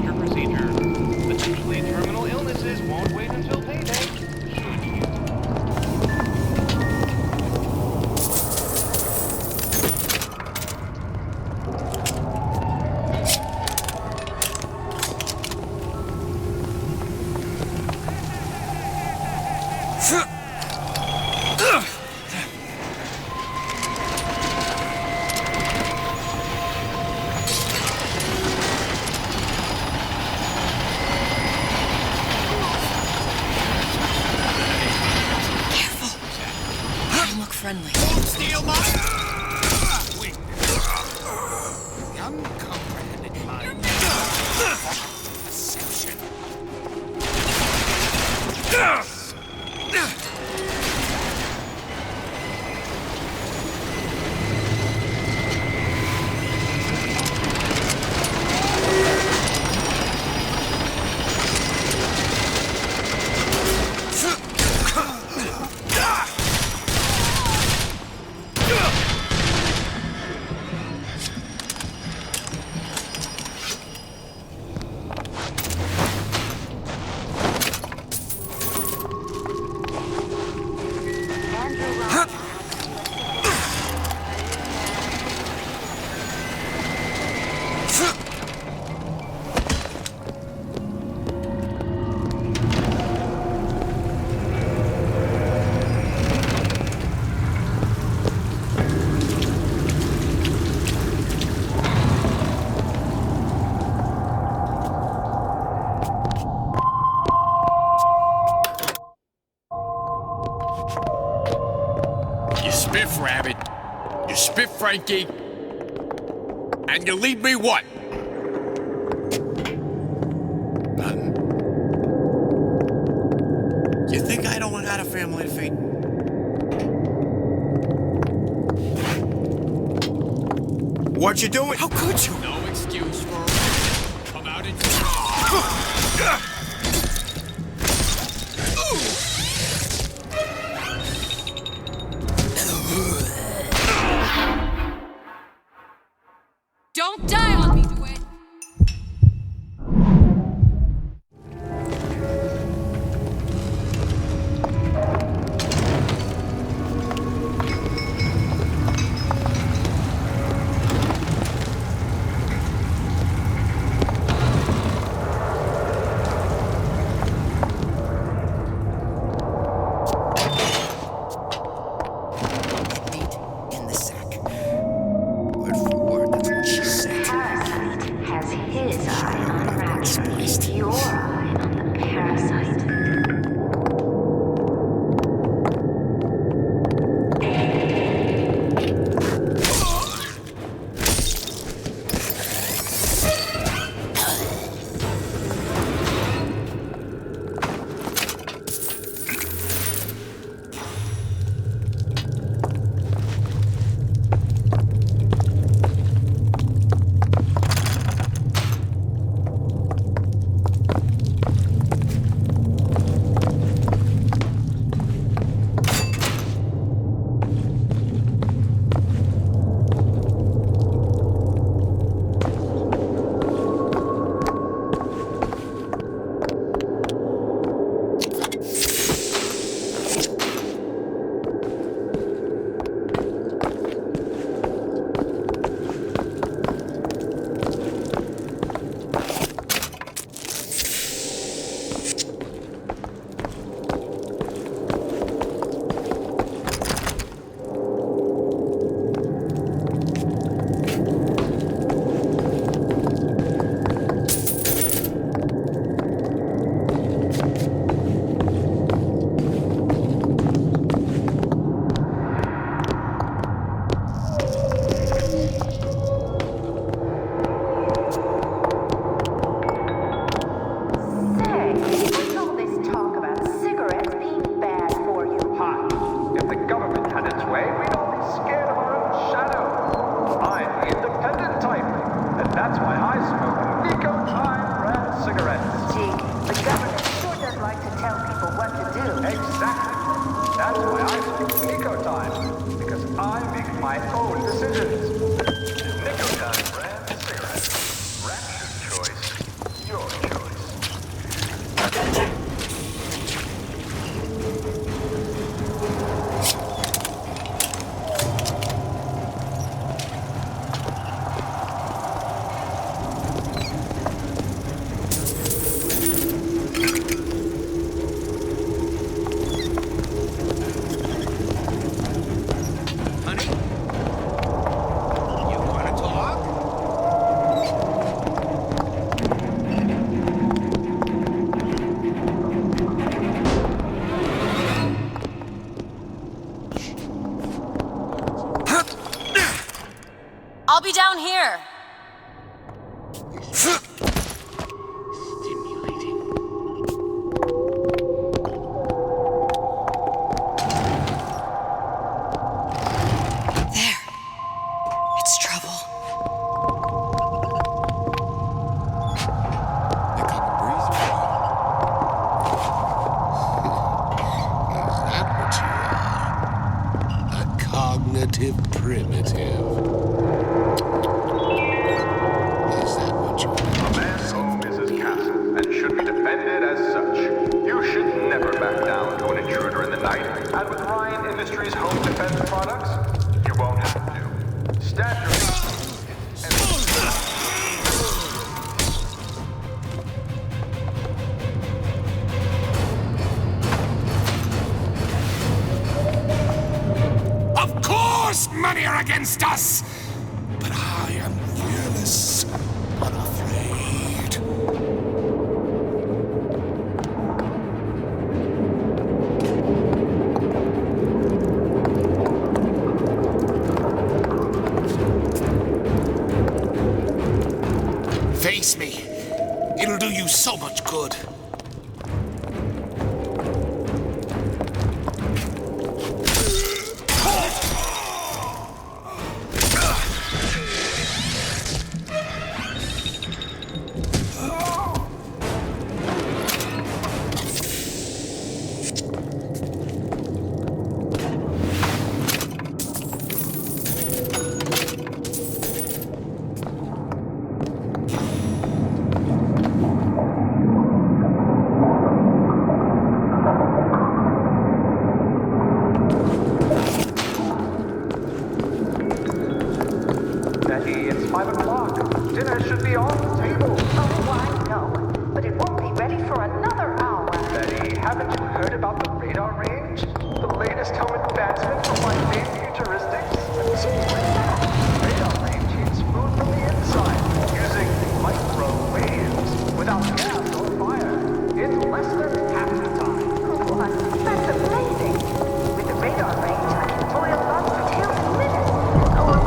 feel my weakness. The uncomprehending mind. Perception. You spiff, Rabbit. You spiff, Frankie. And you leave me what? Nothing. You think I don't got a family to feed? What you doing? How could you? No excuse for come out and... Don't die on me, DeWitt! In the sack. Word for word, that's what she said. Parasite has his eye on Rapture, your eye on the parasite. I'll be down here. It's trouble. That kind of breeze Is that what you are? A cognitive primitive. Is that what you are? A man's home is his castle and should be defended as such. You should never back down to an intruder in the night, and with Ryan Industries home defense products, you won't have to. Stand your Of course, many are against us, but I am fearless, unafraid. Face me. It'll do you so much good. Betty, it's 5 o'clock. Dinner should be on the table. Oh, I know. But it won't be ready for another hour. Betty, haven't you heard about the radar range? The latest home advancement for mundane futuristics? So what's that? Radar range heats food from the inside, using microwaves, without gas or fire. It's less than half the time. What? That's amazing. With the radar range, I can boil lots of tails in minutes. Or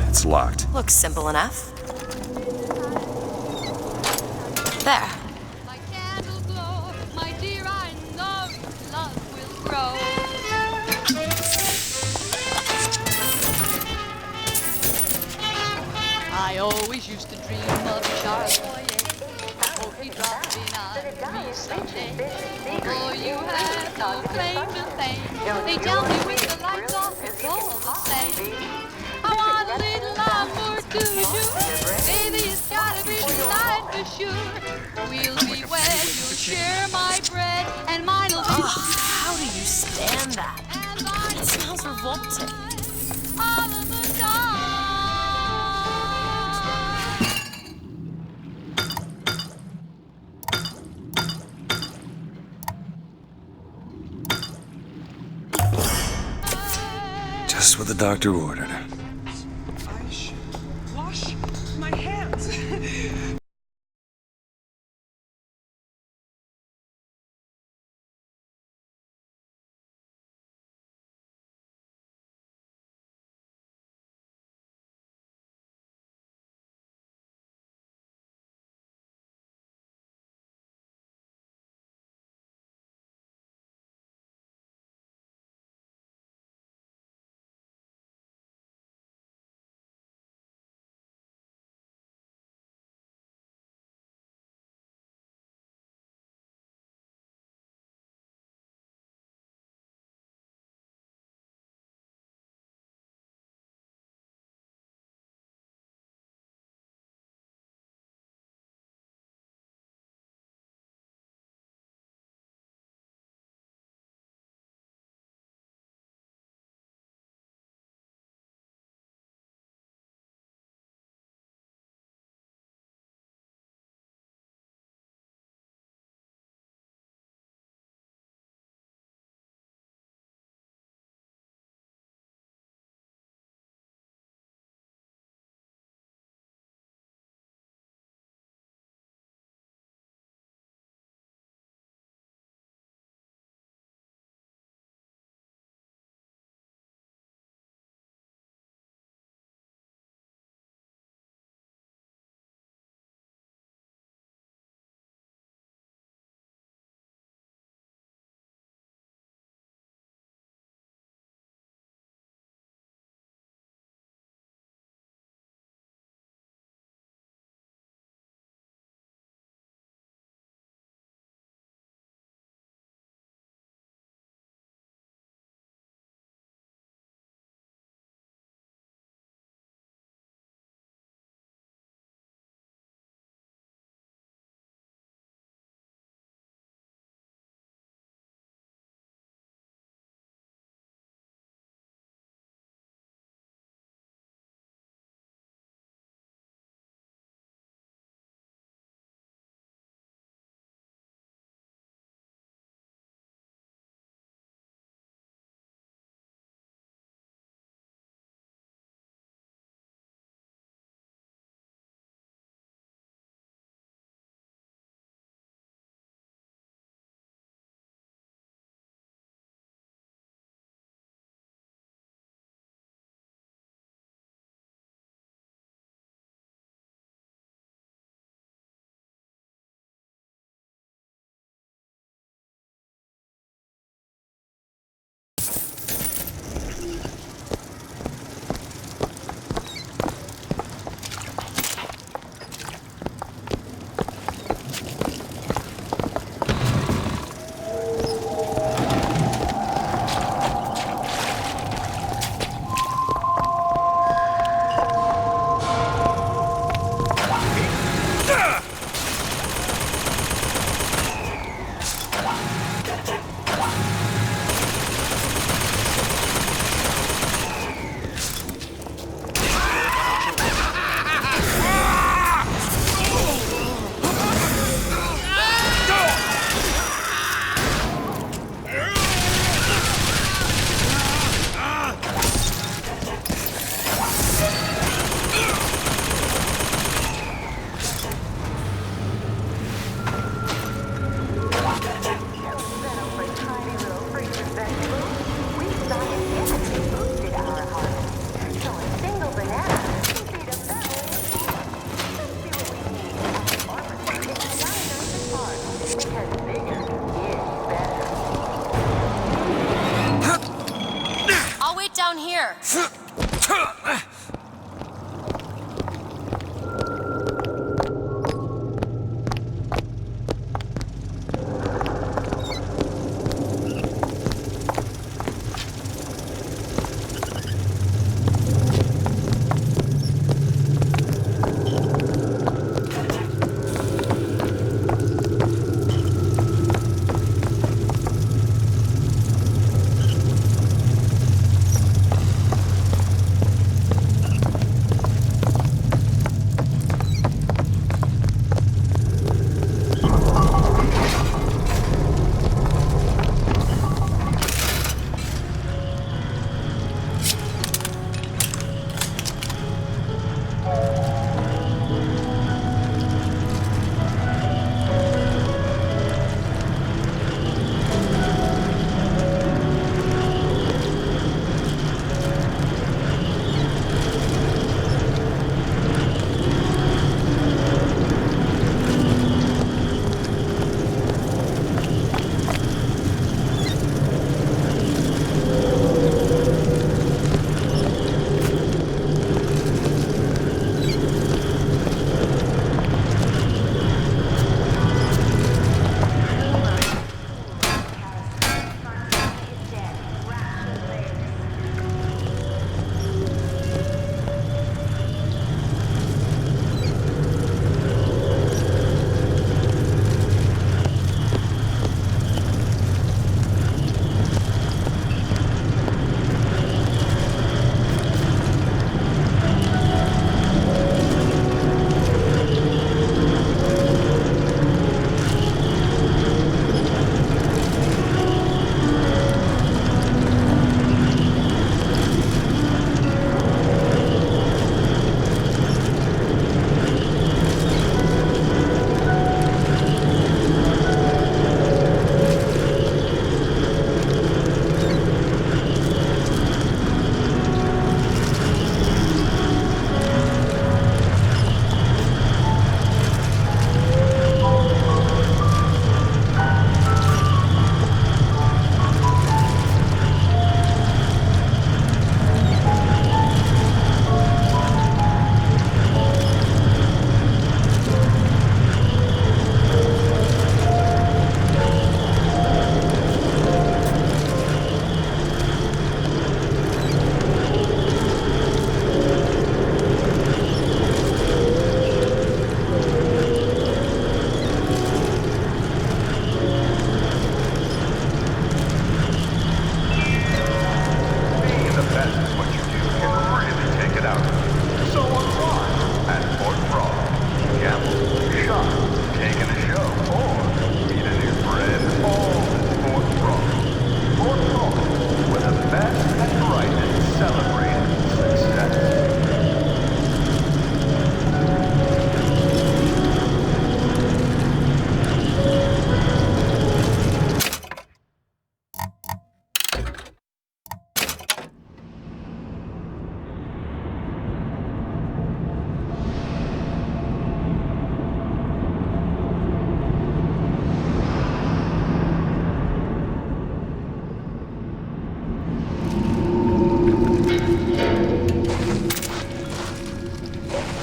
It's locked. Looks simple enough. There. My dear, I know love will grow. I always used to dream of a Charles Boyer. Hope he dropped in on me someday. Although you have no claim to fame, they tell me with the lights off, it's all the same. I want a little more to do. Baby, it's gotta be tonight for sure. We'll be wed, you'll share my bread, and mine'll be. Ugh, how do you stand that? It smells revolting. All of the Just what the doctor ordered. Wash my hands.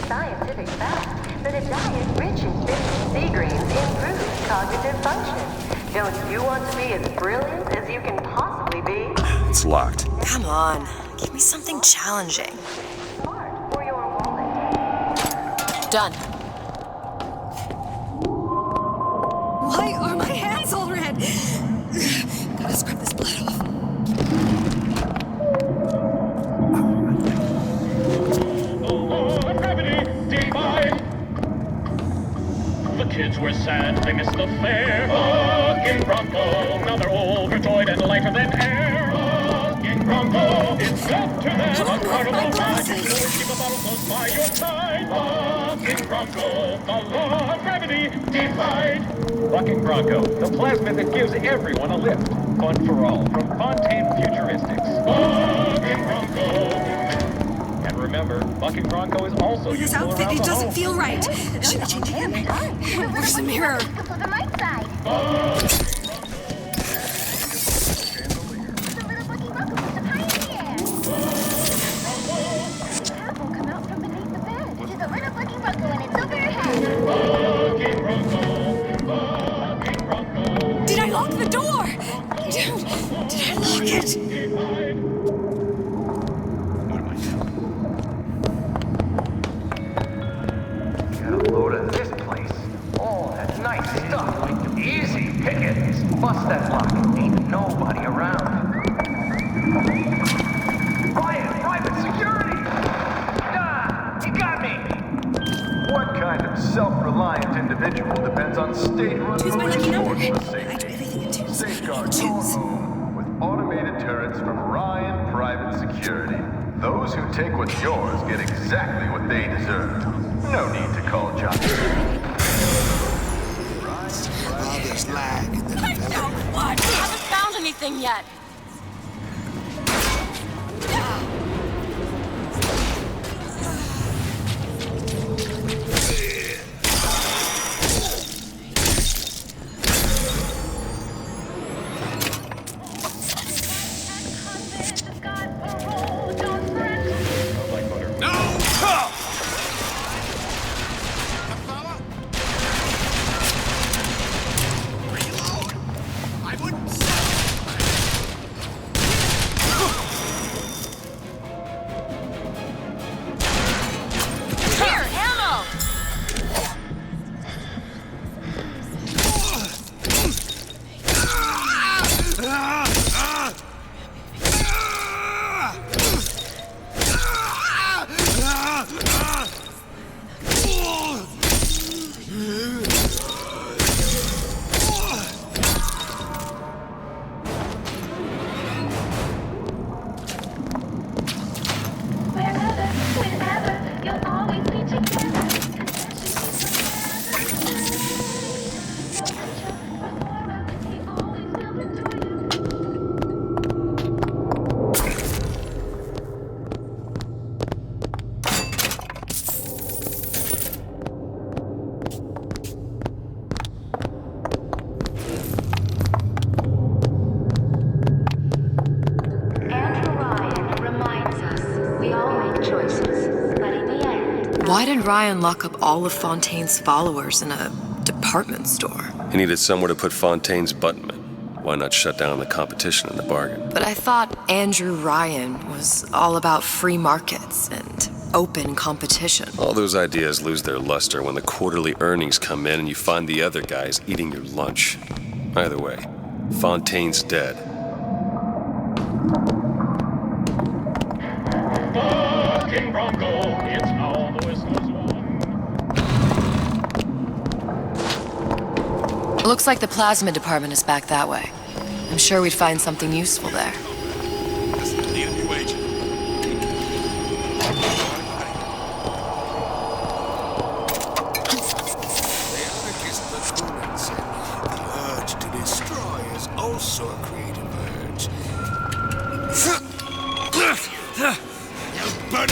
scientific fact that a diet rich in fish and sea greens improves cognitive function. Don't you want to be as brilliant as you can possibly be? It's locked. Come on, give me something challenging. Done. Why are my hands all red? Gotta scrub this blood off. The kids were sad, they missed the fair. Bucking Bronco, now they're overjoyed and lighter than air. Bucking Bronco, it's up to them a carnival ride. Always keep a bottle close by your side. Bucking Bronco, the law of gravity defied. Bucking Bronco, the plasmid that gives everyone a lift. Fun for all, from Fontaine Futuristics. Bucking Bronco. And remember, Bucking Bronco is also This useful outfit, around it the doesn't home. feel right. Should I change again? Where's the mirror? Did I lock the door? Did I lock it? Got a load of this place. Oh, that's nice stuff. Easy pickings. Bust that lock. Ain't nobody around. Ryan, private security! Ah, you got me! What kind of self-reliant individual depends on state-run Choose my lucky number. police force for I do safety? everything in twos. Safeguard your home with automated turrets from Ryan Private Security. Those who take what's yours get exactly what they deserve. No need to call John. There's lag in the development. What? I haven't found anything yet. Here, ammo! Why did Ryan lock up all of Fontaine's followers in a department store? He needed somewhere to put Fontaine's buttonman. Why not shut down the competition in the bargain? But I thought Andrew Ryan was all about free markets and open competition. All those ideas lose their luster when the quarterly earnings come in and you find the other guys eating your lunch. Either way, Fontaine's dead. Bucking Bronco, it's all the whistles won. Looks like the plasma department is back that way. I'm sure we'd find something useful there. Need a new agent. The anarchist Bakunin said the urge to destroy is also a creative urge. Burn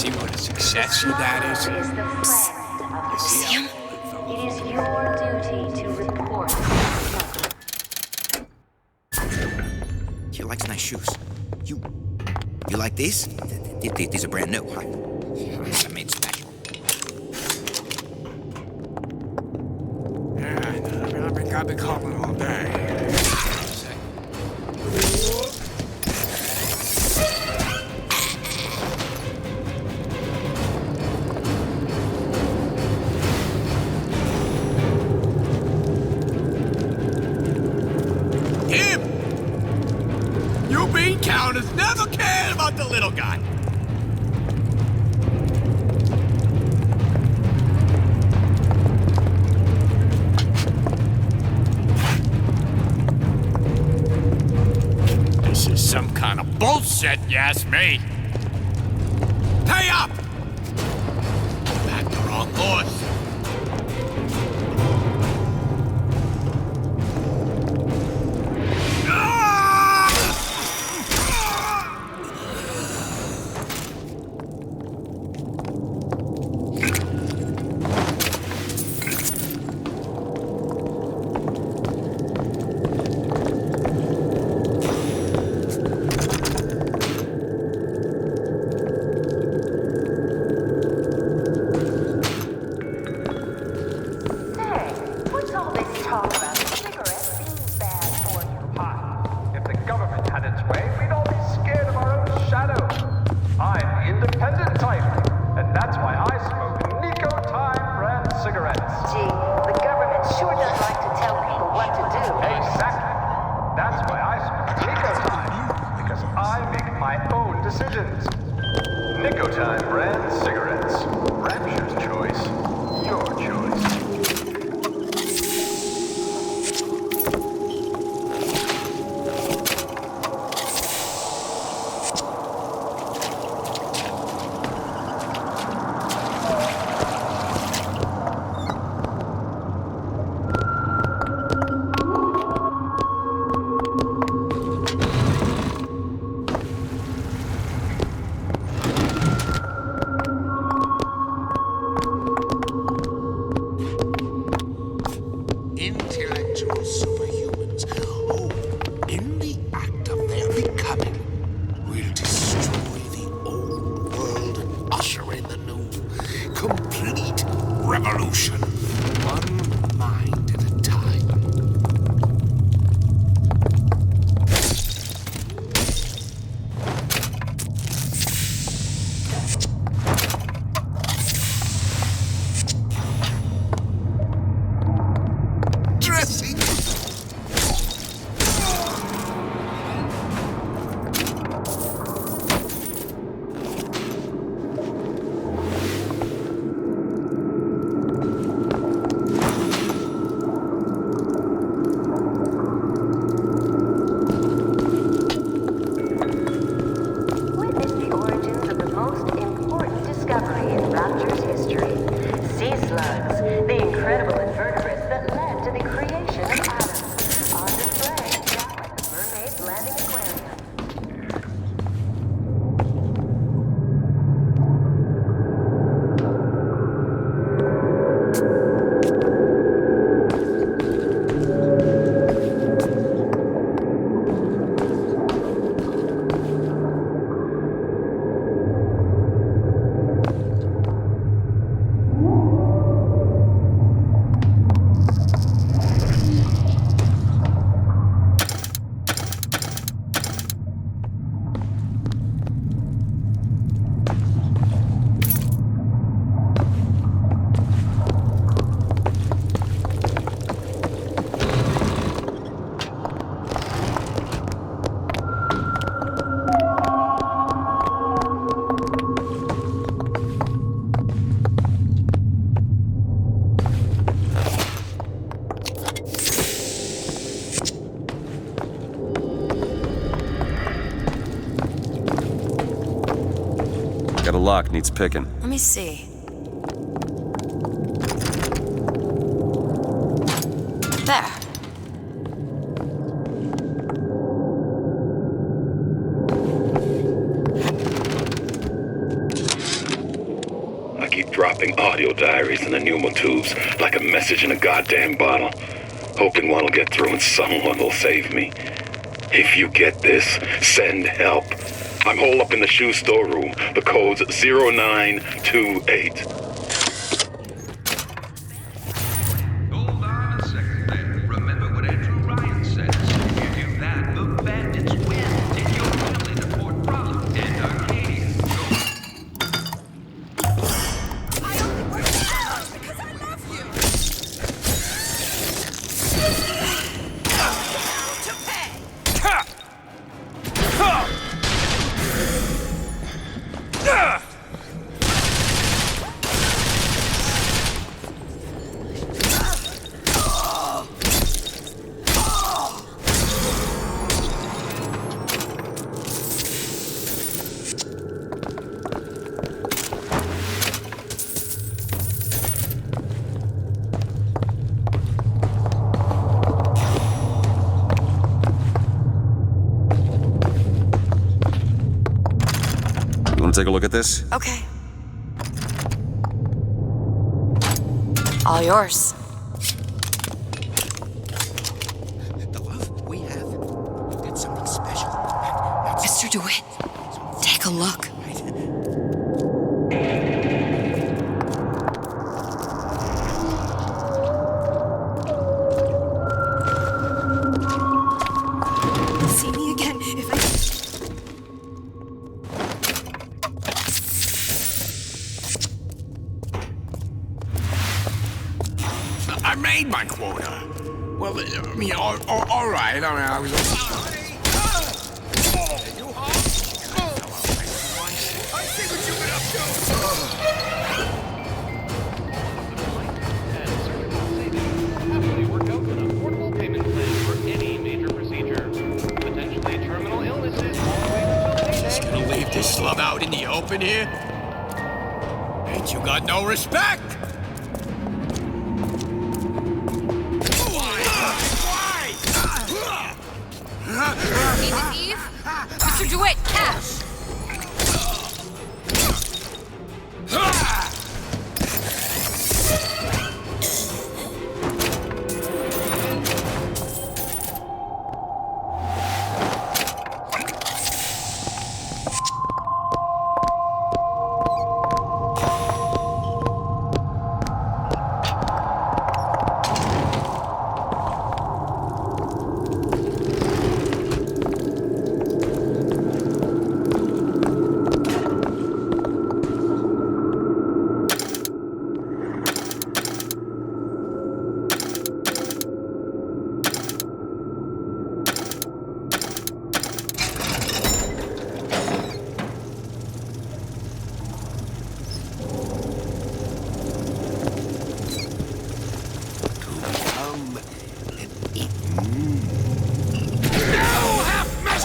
see what a success your dad is? You see him? It is your duty to report. She likes nice shoes. You like these? These are brand new, huh? I made special. Yeah, I've been calling all day. Him! You bean counters never cared about the little guy. This is some kind of bullshit, you ask me. Pay up! Back the wrong horse. What's all this talk about cigarettes being bad for you? If the government had its way, we'd all be scared of our own shadow. I'm the independent type, and that's why I smoke Nico Time brand cigarettes. Gee, the government sure does like to tell people what to do. Exactly. That's why I smoke Nico Time, because I make my own decisions. Nico Time brand cigarettes. Rapture's choice. Your choice. Intellectual superhumans who, in the act of their becoming, will destroy the old world and usher in the new. Complete revolution. One mind at a time. Dressing. Witness the origins of the most important discovery in Rapture's history. Sea slugs, the incredible invertebrates that led to the creation of Adam. On display now at the Mermaid Landing Aquarium. Got a lock, needs picking. Let me see. There. dropping audio diaries in the pneumotubes like a message in a goddamn bottle, hoping one'll get through and someone will save me. If you get this, send help. I'm holed up in the shoe storeroom. The code's 0928. Take a look at this? Okay. All yours. The love we have, that's something special. Mr. DeWitt, take a look. See me again if I... I made my quota. Well, I mean, all right. I mean, I was... Just gonna leave this slub out in the open here? Ain't you got no respect? Agent Eve? Mr. DeWitt, cash!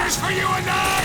For you and I!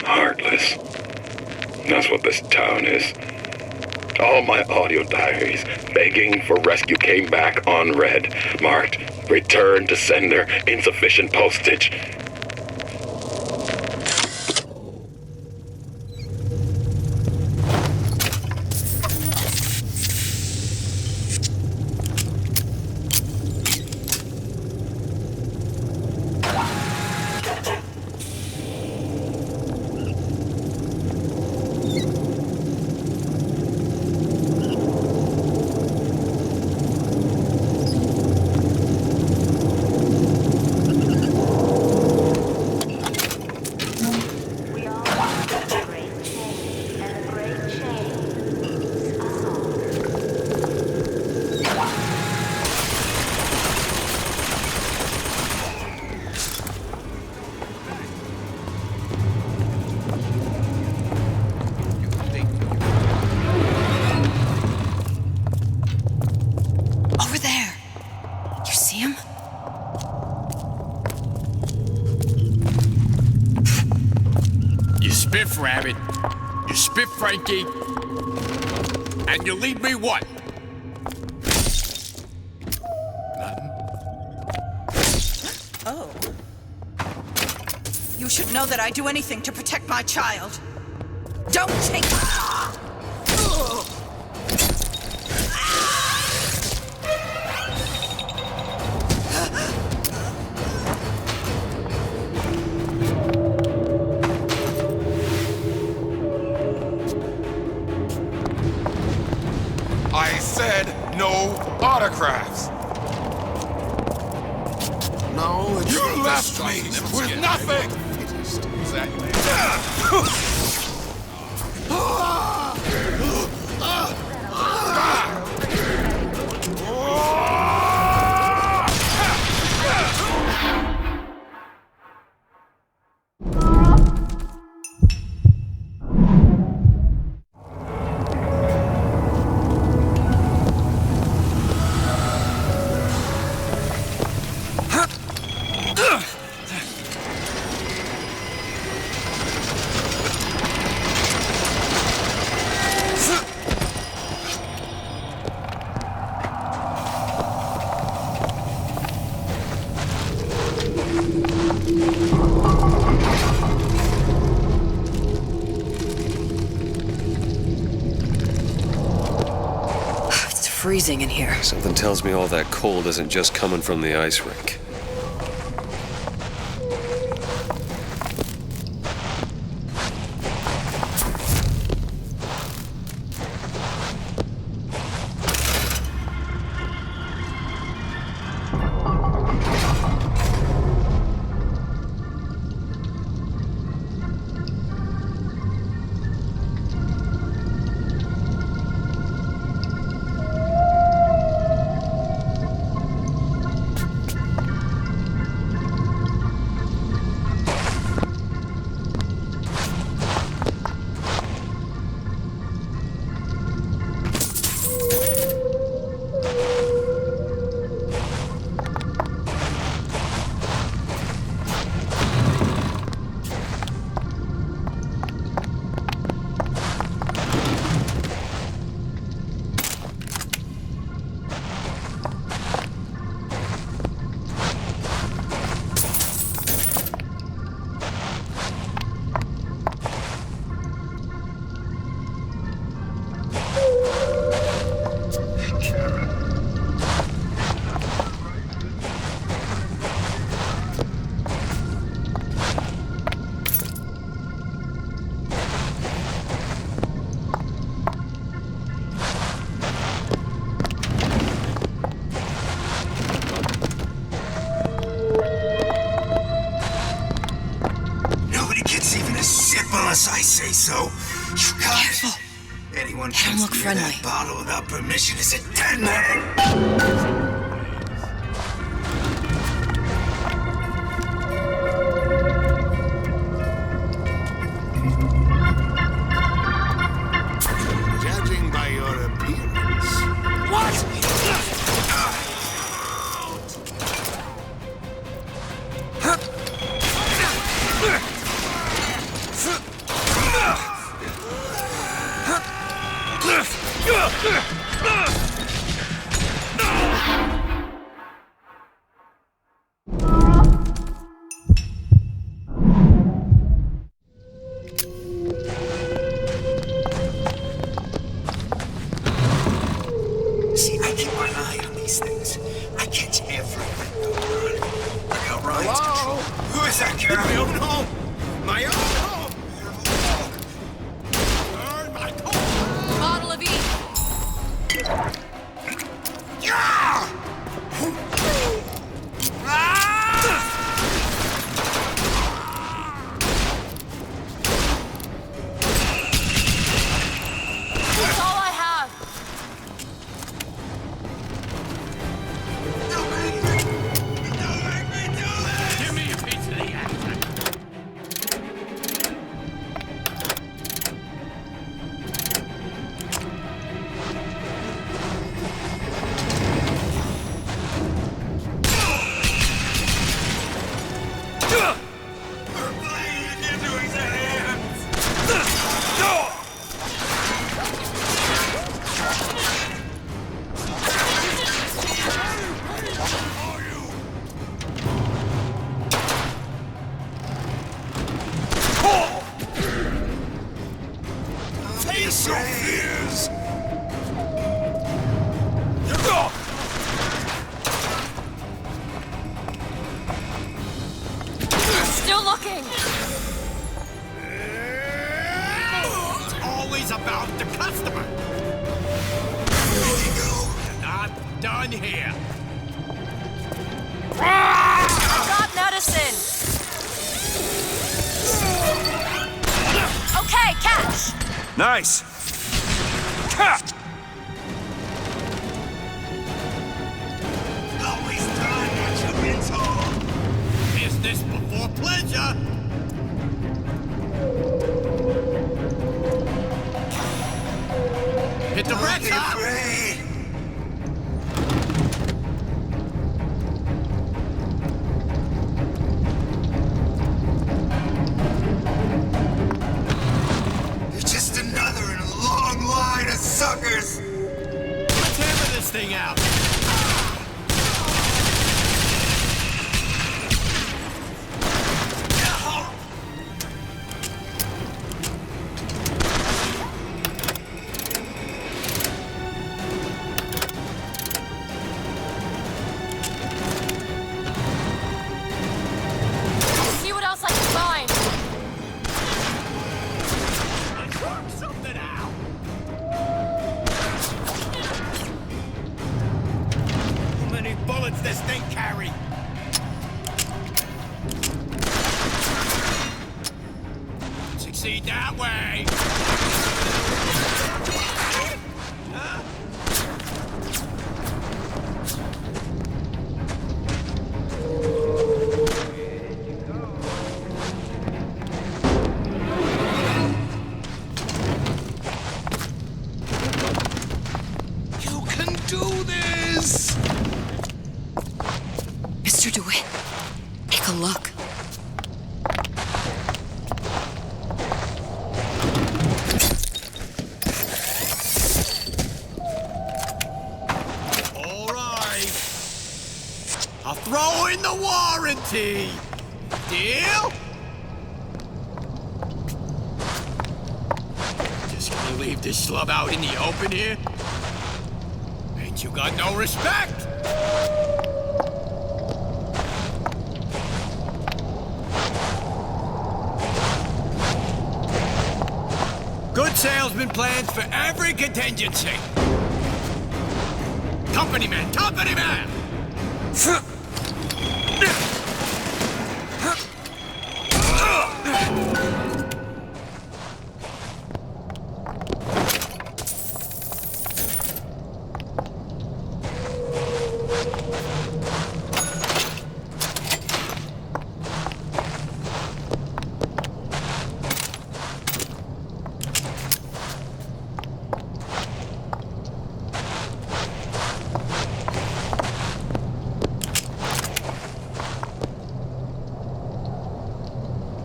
Heartless. That's what this town is. All my audio diaries begging for rescue came back unread, marked return to sender, insufficient postage. spiff, Rabbit. You spiff, Frankie. And you leave me what? Oh. You should know that I'd do anything to protect my child. Don't take... I said no autographs. No, it's You left me with nothing. Freezing in here. Something tells me all that cold isn't just coming from the ice rink. Unless I say so. You got Careful. it. Anyone Let him comes look near friendly. that bottle without permission is a dead man. Judging by your appearance. What? See, I keep my eye on these things. I catch everything going on. I got Ryan's control. Who is that girl? My own home. My own home. Bottle of E. Face your fears! Still looking! It's always about the customer. You're not done here. Got medicine! Okay, catch! Nice! Always done what you've been told. Business before pleasure. Hit the brakes, huh? You're just another in a long line of suckers. Let's hammer this thing out. See what else I can find! Let's work something out. How many bullets this thing carry? Succeed that way. Huh? You can do this! Mr. DeWitt, take a look. All right. I'll throw in the warranty. Deal? Just gonna leave this schlub out in the open here? Ain't you got no respect? Good salesman plans for every contingency. Company man, company man!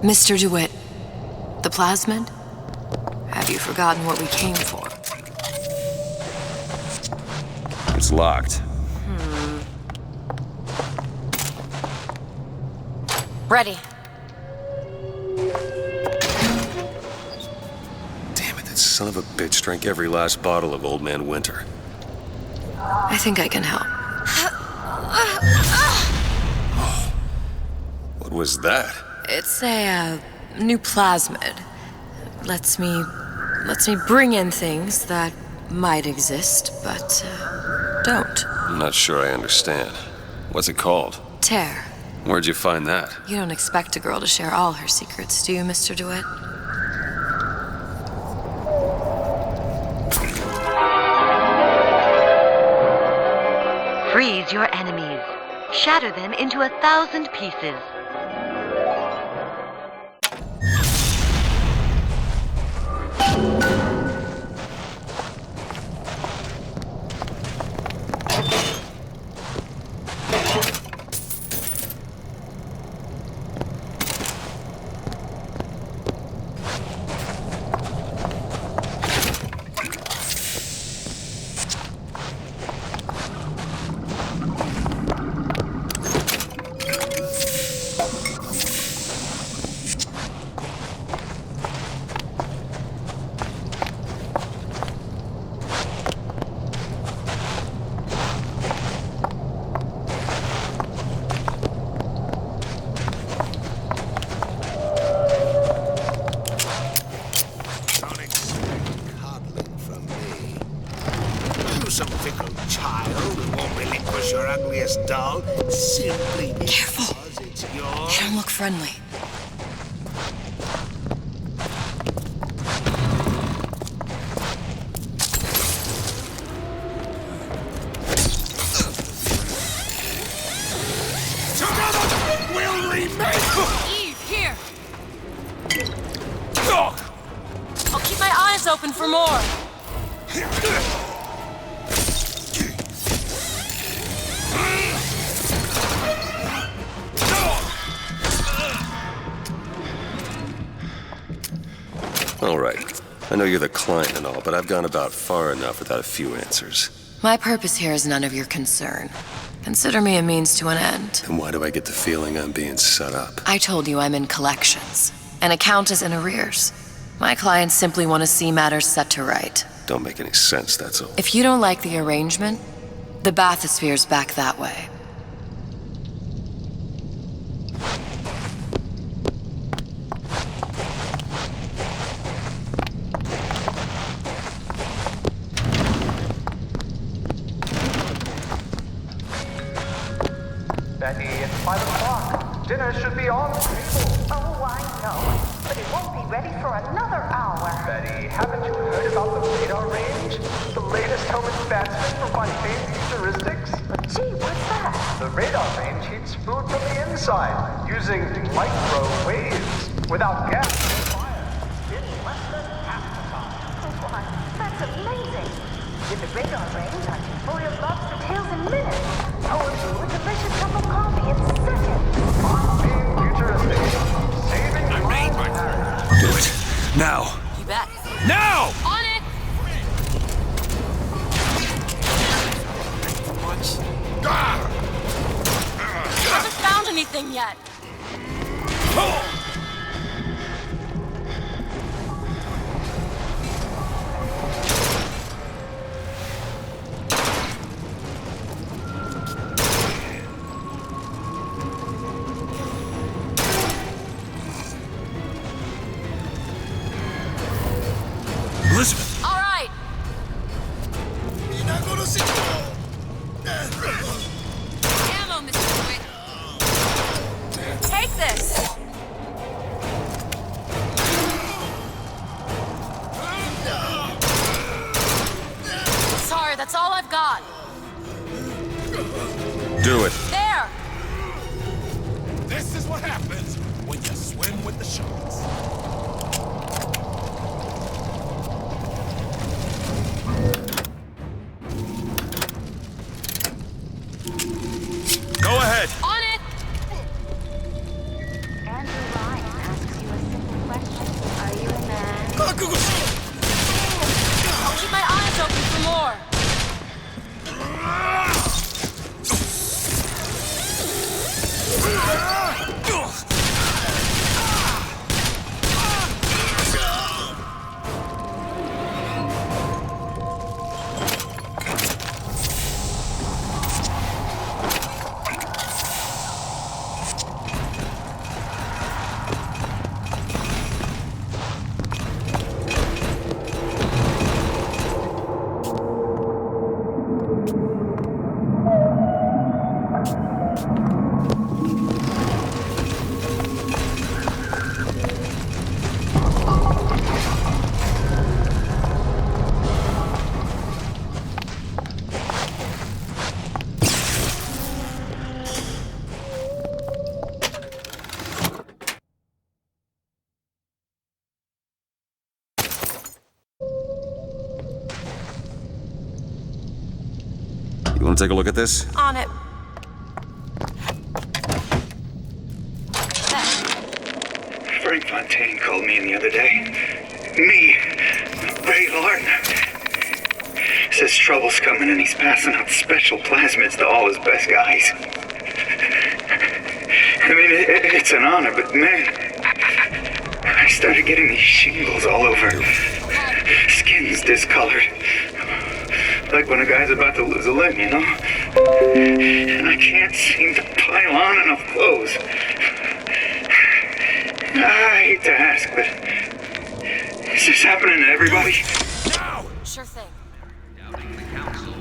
Mr. DeWitt, the plasmid? Have you forgotten what we came for? It's locked. Ready. Damn it, that son of a bitch drank every last bottle of Old Man Winter. I think I can help. What was that? It's a new plasmid. Lets me bring in things that might exist, but don't. I'm not sure I understand. What's it called? Tear. Where'd you find that? You don't expect a girl to share all her secrets, do you, Mr. DeWitt? Freeze your enemies. Shatter them into 1,000 pieces. some fickle child who won't relinquish your ugliest doll simply because it's yours? They don't look friendly. Together we'll remake! Eve, here! I'll keep my eyes open for more. All right. I know you're the client and all, but I've gone about far enough without a few answers. My purpose here is none of your concern. Consider me a means to an end. Then why do I get the feeling I'm being set up? I told you I'm in collections. An account is in arrears. My clients simply want to see matters set to right. Don't make any sense, that's all. If you don't like the arrangement, the bathysphere's back that way. Betty, it's 5 o'clock. Dinner should be on the table. Oh, I know. But it won't be ready for another hour. Betty, haven't you heard about the radar range? The latest home advancement for mundane futuristics? Gee, what's that? The radar range heats food from the inside, using microwaves. Without gas or fire. In less than half the time. Why, that's amazing. With the radar range, I can boil lobster tails in minutes. Pour you a delicious cup of coffee in seconds. Mundane futuristics. Saving lives. Do it. Now. You bet. Now! On it! Haven't found anything yet. Elizabeth! All right. Ammo, Mr. Quick. Take this. Sorry, that's all I've got. Do it. There. This is what happens when you swim with the sharks. Go ahead. On it. Andrew Ryan asks you a simple question. Are you a man? I'll keep my eyes open for more. You want to take a look at this? On it. Frank Fontaine called me in the other day. Me, Ray Larton. Says trouble's coming and he's passing out special plasmids to all his best guys. I mean, it's an honor, but man, I started getting these shingles all over. Skin's discolored. Like when a guy's about to lose a limb, you know? And I can't seem to pile on enough clothes. I hate to ask, but is this happening to everybody? Sure thing. Doubting the council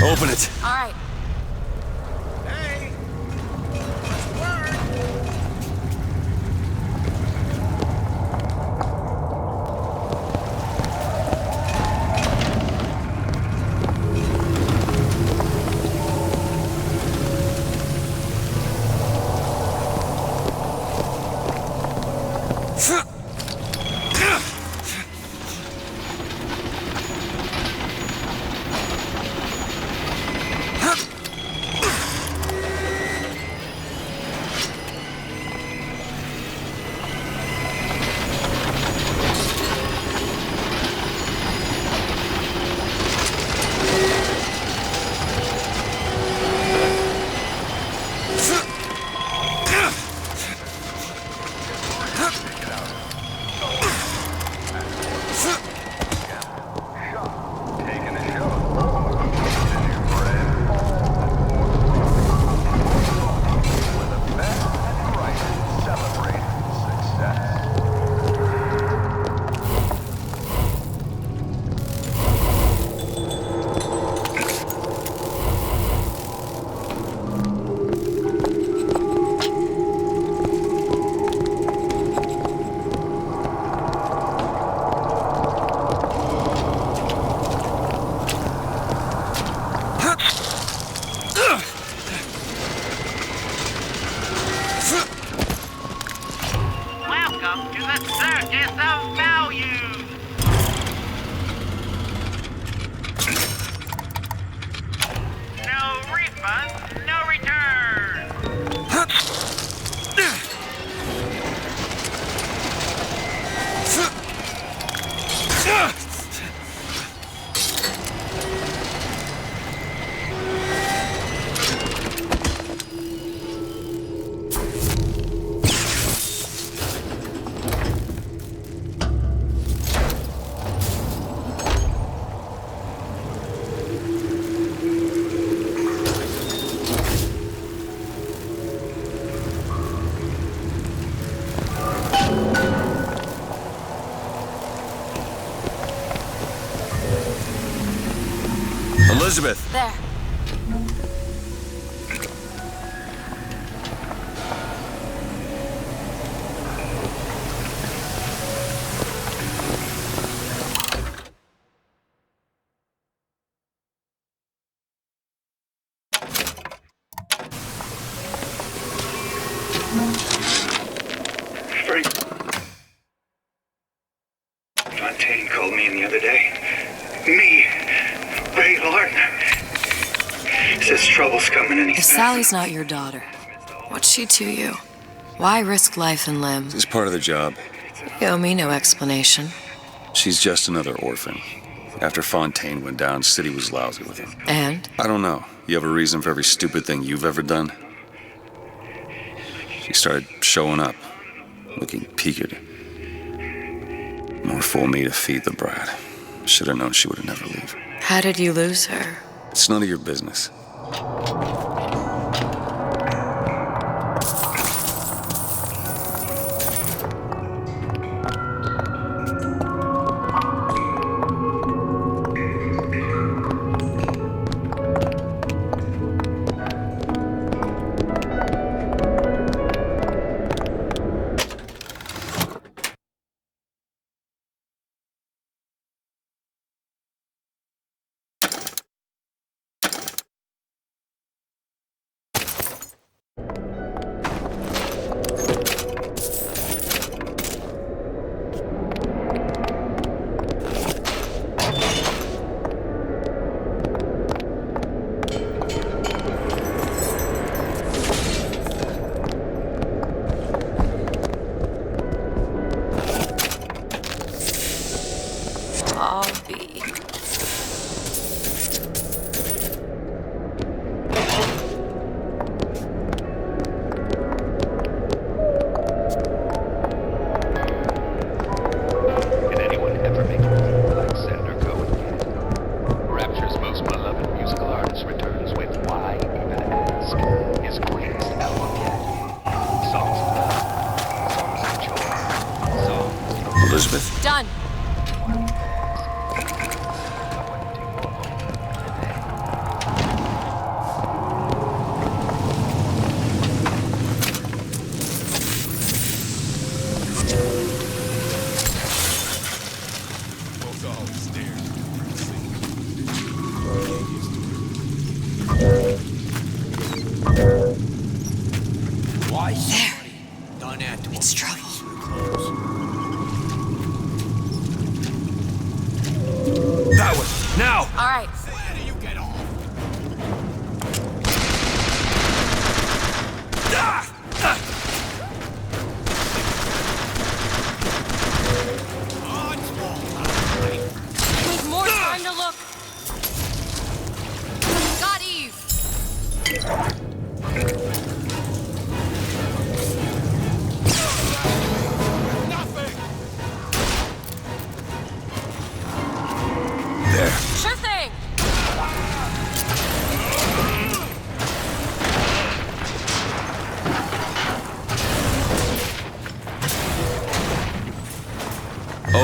Open it. All right. Hey! Let's work! Welcome to the circus of value. No refunds, no returns. Elizabeth. There. Frank. Fontaine called me in the other day. Me, Ray Larton. Says trouble's coming and If he's Sally's not your daughter, what's she to you? Why risk life and limb? This is part of the job. You owe me no explanation. She's just another orphan. After Fontaine went down, City was lousy with him. And? I don't know. You have a reason for every stupid thing you've ever done? She started showing up, looking peaked. More fool me to feed the brat. Should have known she would never leave. How did you lose her? It's none of your business.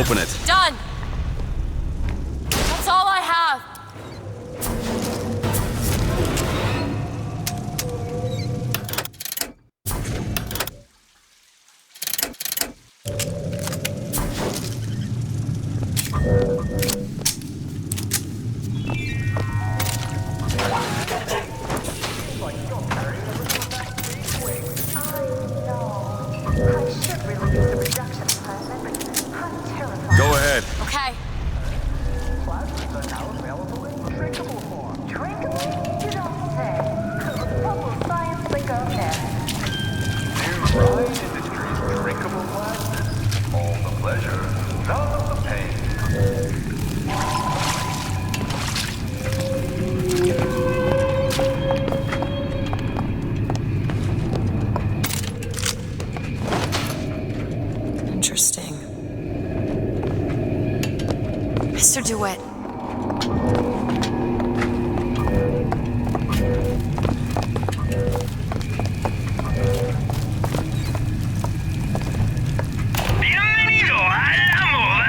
Open it. Done. That's all I have. Go ahead. Okay. Plasmids are now available in drinkable form. Drinkable? You don't say. What will science think of next? New Ryan Industries drinkable plasmids. All the pleasure, none of the pain. Interesting. Mr. DeWitt. Bienvenido al amor.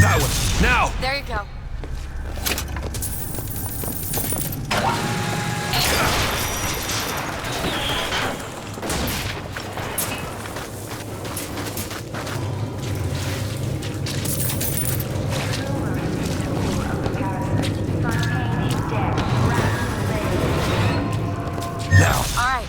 That one! Now! There you go. Now! All right.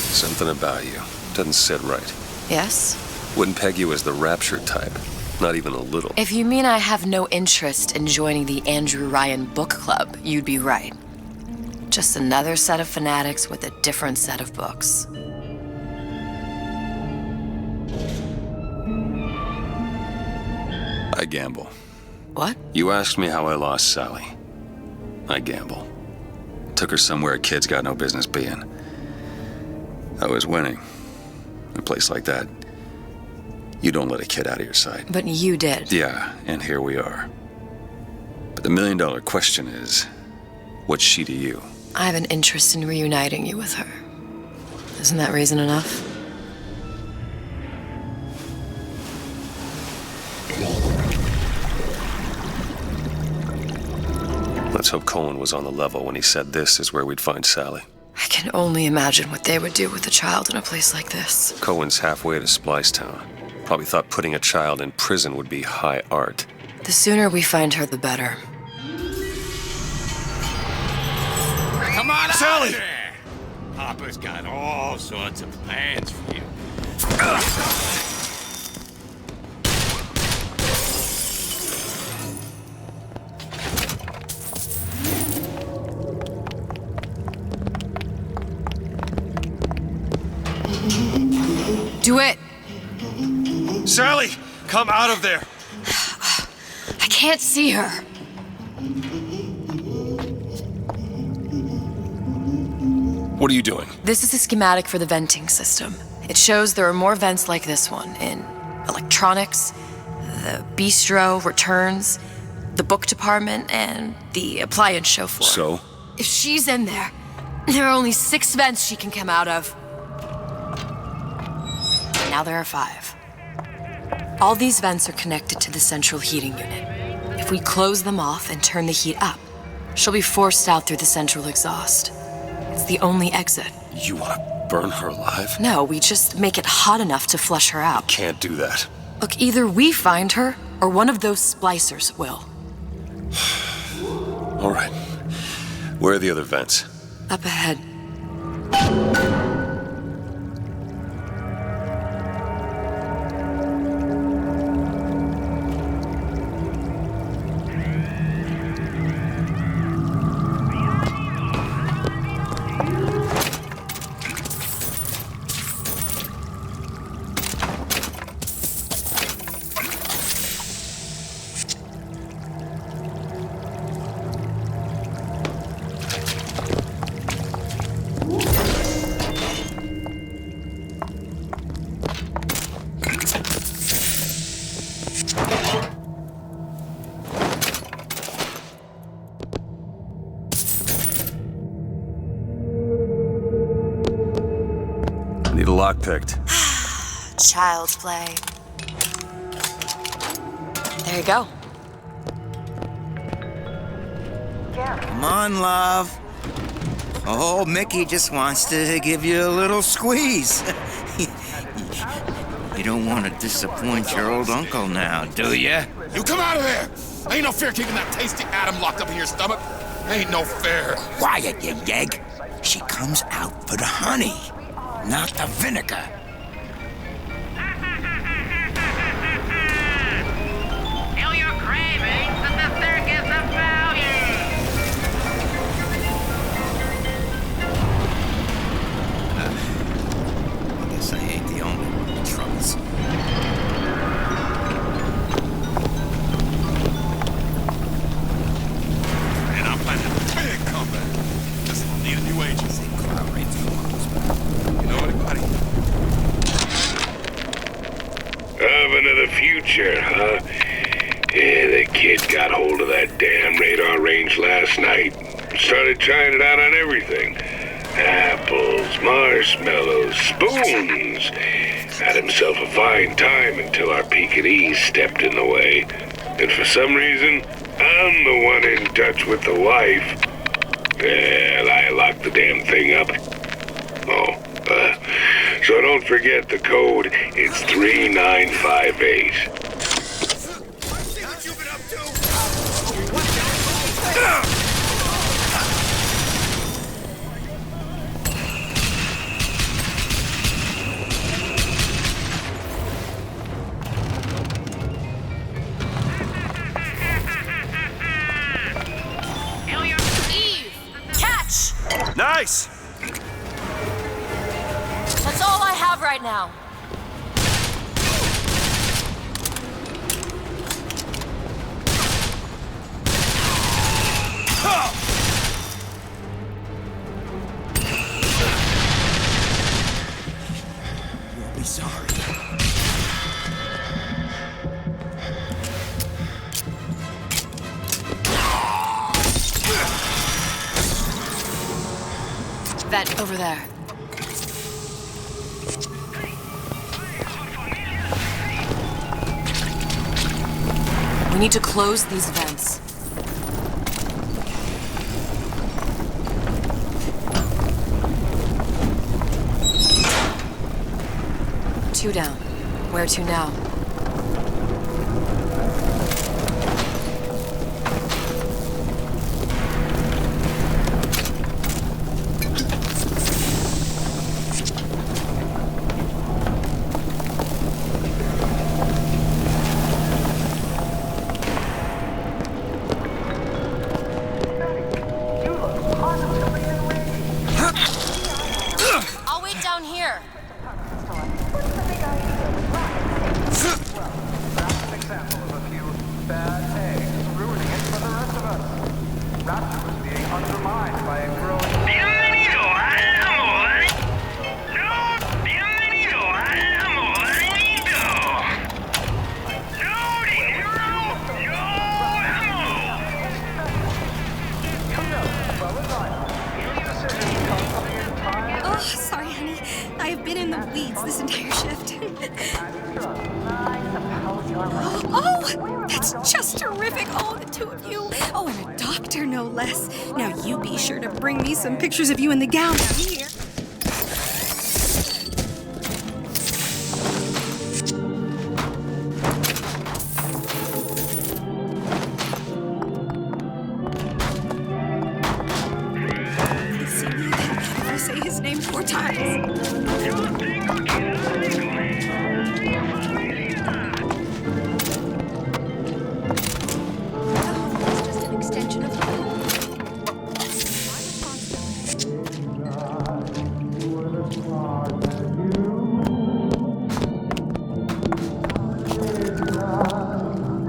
Something about you doesn't sit right. Yes? Wouldn't peg you as the rapture type. Not even a little. If you mean I have no interest in joining the Andrew Ryan Book Club, you'd be right. Just another set of fanatics with a different set of books. I gamble. What? You asked me how I lost Sally. I gamble. Took her somewhere a kid's got no business being. I was winning. In a place like that, you don't let a kid out of your sight. But you did. Yeah, and here we are. But the million-dollar question is, what's she to you? I have an interest in reuniting you with her. Isn't that reason enough? Let's hope Cohen was on the level when he said this is where we'd find Sally. I can only imagine what they would do with a child in a place like this. Cohen's halfway to Splicetown. Probably thought putting a child in prison would be high art. The sooner we find her, the better. Come on, Sally! out of there! Papa's got all sorts of plans for you. Do it! Sally, come out of there! I can't see her. What are you doing? This is a schematic for the venting system. It shows there are more vents like this one in electronics, the bistro, returns, the book department, and the appliance show floor. So? If she's in there, there are only 6 vents she can come out of. And now there are 5. All these vents are connected to the central heating unit. If we close them off and turn the heat up, she'll be forced out through the central exhaust. It's the only exit. You want to burn her alive? No, we just make it hot enough to flush her out. Can't do that. Look, either we find her, or one of those splicers will. All right. Where are the other vents? Up ahead. Need a lock picked. Child's play. There you go. Come on, love. Oh, Mickey just wants to give you a little squeeze. You don't want to disappoint your old uncle now, do you? You come out of there! Ain't no fair keeping that tasty atom locked up in your stomach. Ain't no fair. Quiet, you yegg. She comes out for the honey, not the vinegar. Feel your cravings at the circus of value. I guess I ain't the only one with troubles. And I'm planning a big comeback. Just need a new agency. You know anybody? Oven of the future, huh? Yeah, the kid got hold of that damn radar range last night. Started trying it out on everything. Apples, marshmallows, spoons. Had himself a fine time until our Pekingese stepped in the way. And for some reason, I'm the one in touch with the wife. Well, I locked the damn thing up. Oh, so don't forget the code. It's 3958. Eve! Catch! Nice! That's all I have right now. You'll be sorry. Vent over there. We need to close these vents. Two down. Where to now? I'll wait down here. Rapture was being undermined by a growing... Bienvenido al amor. No, bienvenido al amorito. No dinero, no amor. Oh, sorry, honey. I have been in the weeds this entire shift. Oh, that's just terrific. Oh, the two of you. Oh, and a doctor, no less. Now, you be sure to bring me some pictures of you in the gown down here. Please see me again. I'll say his name 4 times.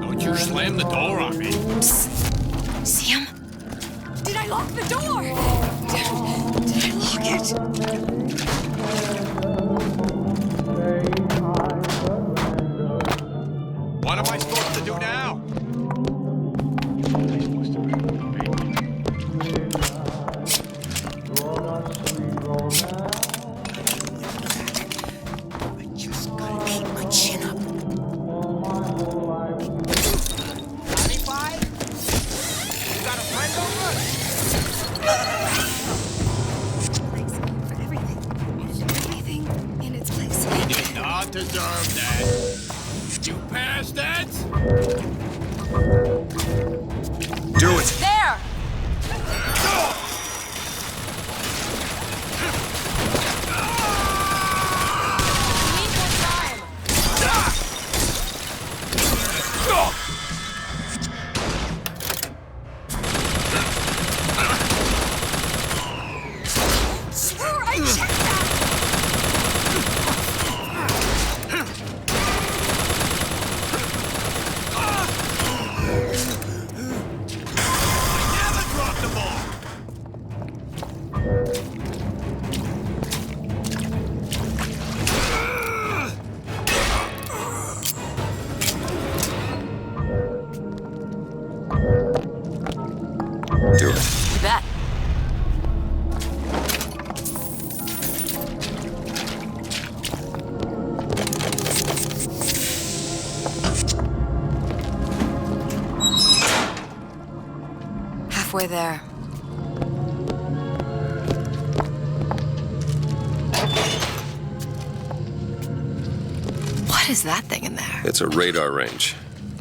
Don't you slam the door on me. See him? Did I lock the door? Did I lock it? What am I supposed to do now? Just gotta keep my chin up. You got a friend over? Everything in its place. You did not deserve that. You passed that? Do it. There! We need more time. Sure, I checked that. Never drop the ball. Do it. You bet. Halfway there. What is that thing in there? It's a radar range.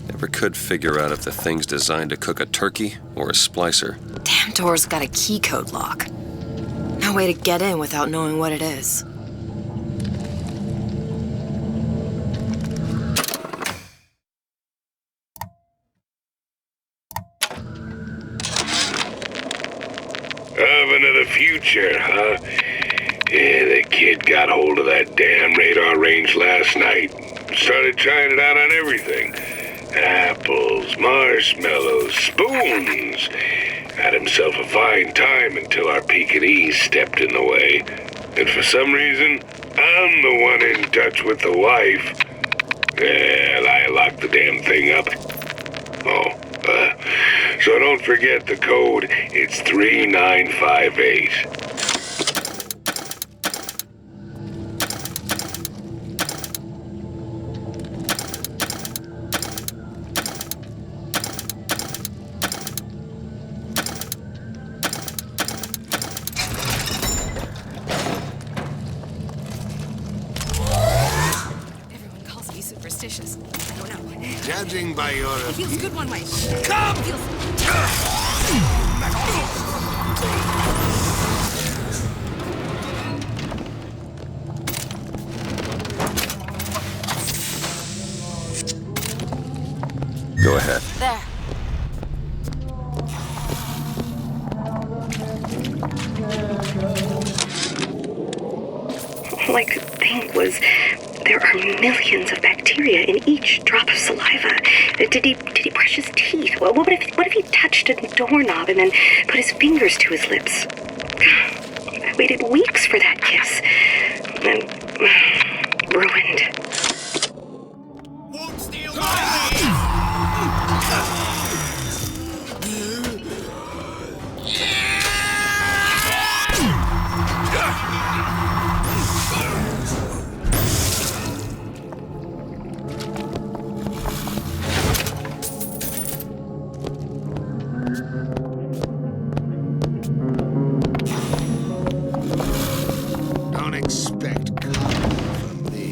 Never could figure out if the thing's designed to cook a turkey or a splicer. Damn door's got a key code lock. No way to get in without knowing what it is. Oven of the future, huh? Yeah, the kid got hold of that damn radar range last night. Started trying it out on everything. Apples, marshmallows, spoons. Had himself a fine time until our Pekingese stepped in the way. And for some reason, I'm the one in touch with the wife. Well, I locked the damn thing up. So don't forget the code. It's 3958. Everyone calls me superstitious. I don't know. Judging by your... It feels good one way. Come! It feels... Go ahead. There. All I could think was, there are millions of bacteria in each drop of saliva. Did he brush his teeth? Well, what if he touched a doorknob and then put his fingers to his lips? I waited weeks for that kiss. And ruined. Won't steal Don't expect comfort from me.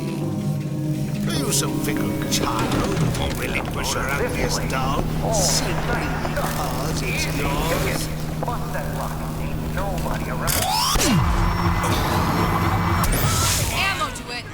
Are you some fickle child who won't relinquish her ugliest doll simply because it's yours? Bust that lock. Ain't nobody around. Ammo to it.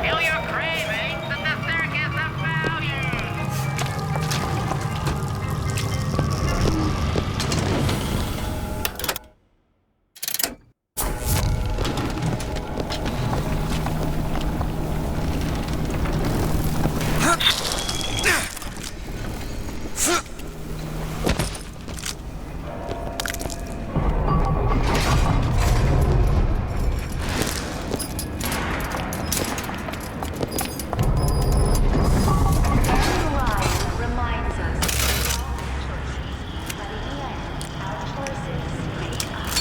Feel your cravings at the circus of value. Reminds us of all choices, but in the end, our choices make us.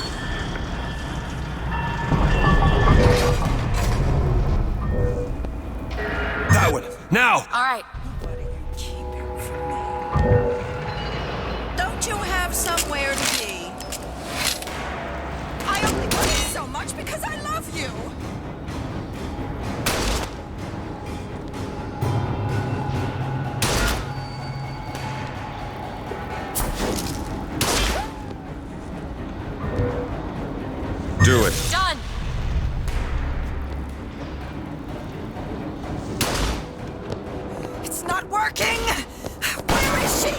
That one! Now! All right. Don't you have somewhere to be? I only love you so much because I love you. Do it. Done. It's not working. Where is she?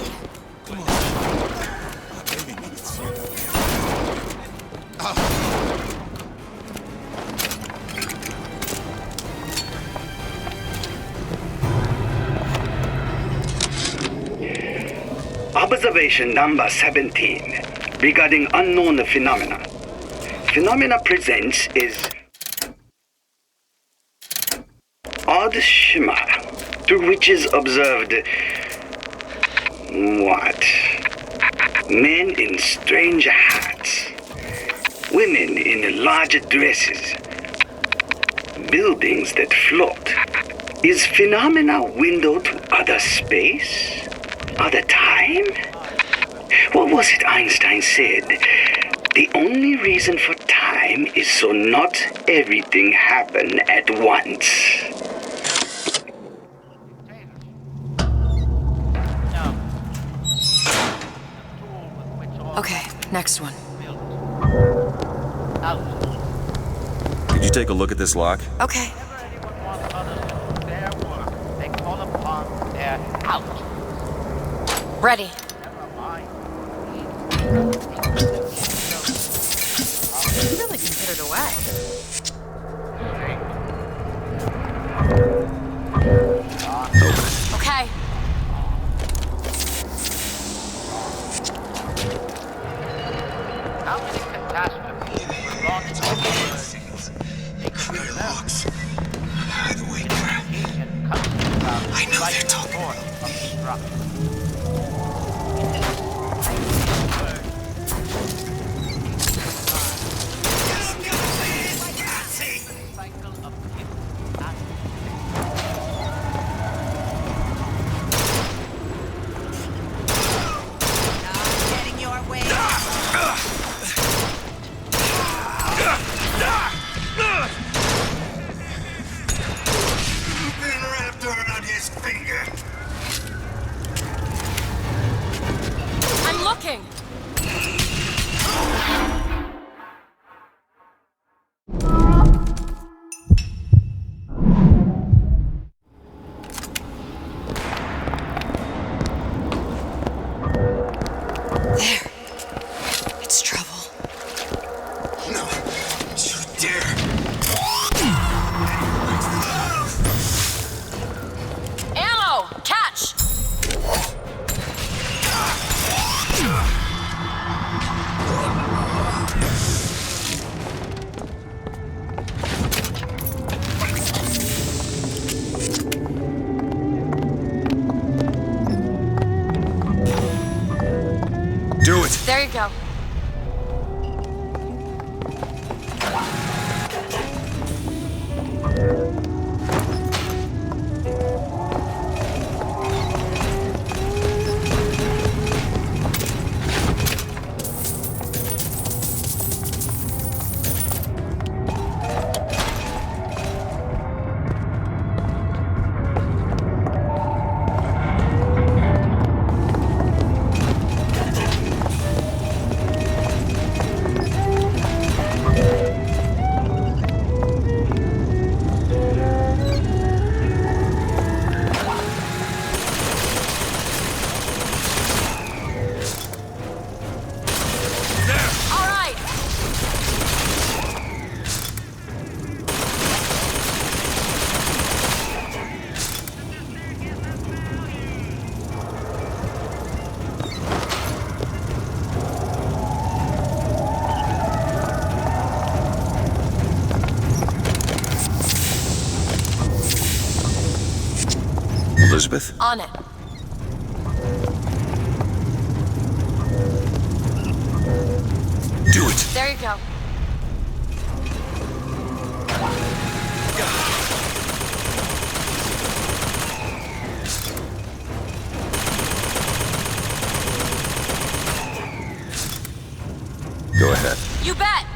Observation number 17 regarding unknown phenomena. Phenomena presents is odd shimmer through which is observed what? Men in strange hats, women in large dresses, buildings that float. Is phenomena window to other space? Other time? What was it Einstein said? The only reason for time is so not everything happen at once. Okay, next one. Could you take a look at this lock? Okay. They call upon their out. Ready. You really can put it away. Okay. How many catastrophes were brought into the world? Clear locks. The Waker. I know they're talking. his finger. I'm looking! There. It's trouble. No, you dare. Ammo! Catch! Do it! There you go. All right! Elizabeth? On it. Do it! There you go. Go ahead. You bet!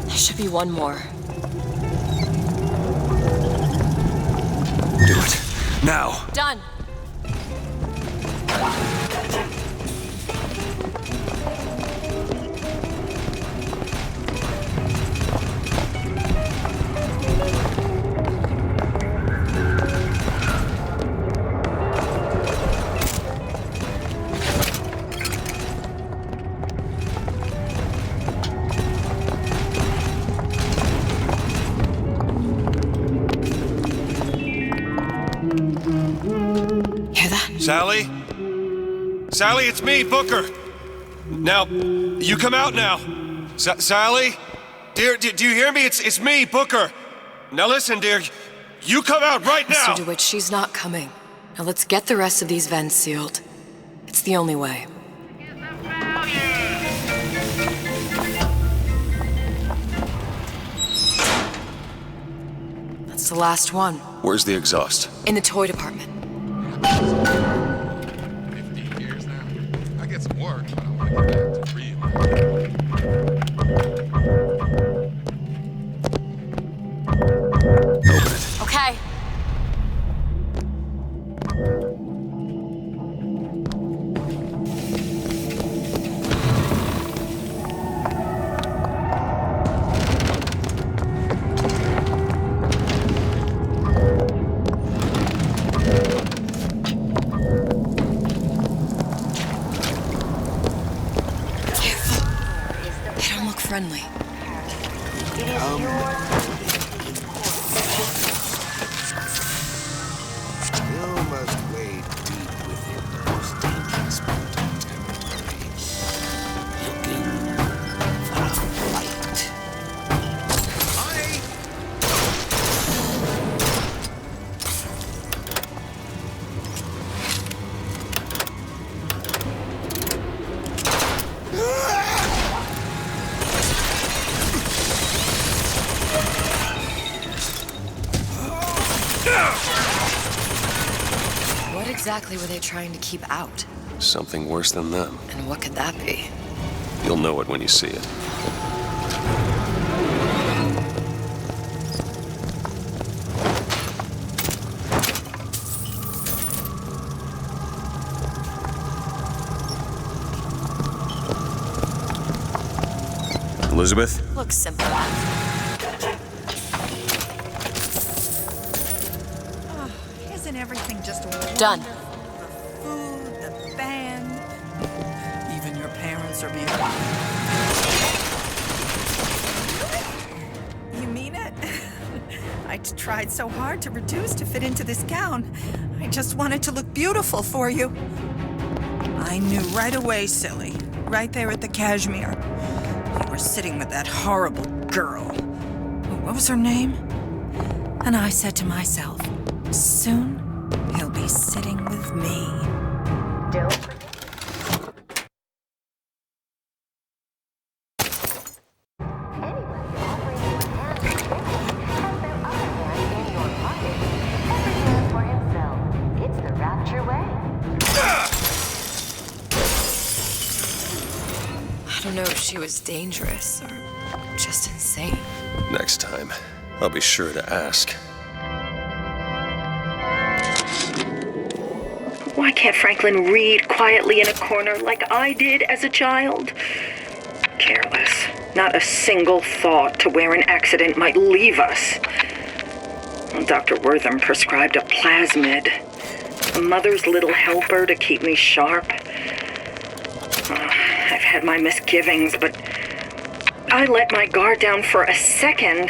There should be one more. Do it. Now! Done. Hear that? Sally? Sally, it's me, Booker! Now, you come out now. Sally? Dear, do you hear me? It's me, Booker. Now listen, dear. You come out right now! Mr. DeWitt, she's not coming. Now let's get the rest of these vents sealed. It's the only way. That's the last one. Where's the exhaust? In the toy department. 15 years now. I get some work, but I want to get back to real life. Open it. Okay. They don't look friendly. You must wade deep within the most dangerous part of territory, looking for a fight. What exactly were they trying to keep out? Something worse than them. And what could that be? You'll know it when you see it. Elizabeth? Looks simple. Oh, isn't everything just done? The food, the band, even your parents are behind. You mean it? I tried so hard to reduce to fit into this gown. I just wanted to look beautiful for you. I knew right away, silly. Right there at the Cashmere. You were sitting with that horrible girl. What was her name? And I said to myself, soon he'll be sitting with me. Don't I don't know if she was dangerous or just insane. Next time, I'll be sure to ask. Why can't Franklin read quietly in a corner like I did as a child? Careless. Not a single thought to where an accident might leave us. Dr. Wortham prescribed a plasmid, a mother's little helper to keep me sharp. I've had my misgivings, but I let my guard down for a second.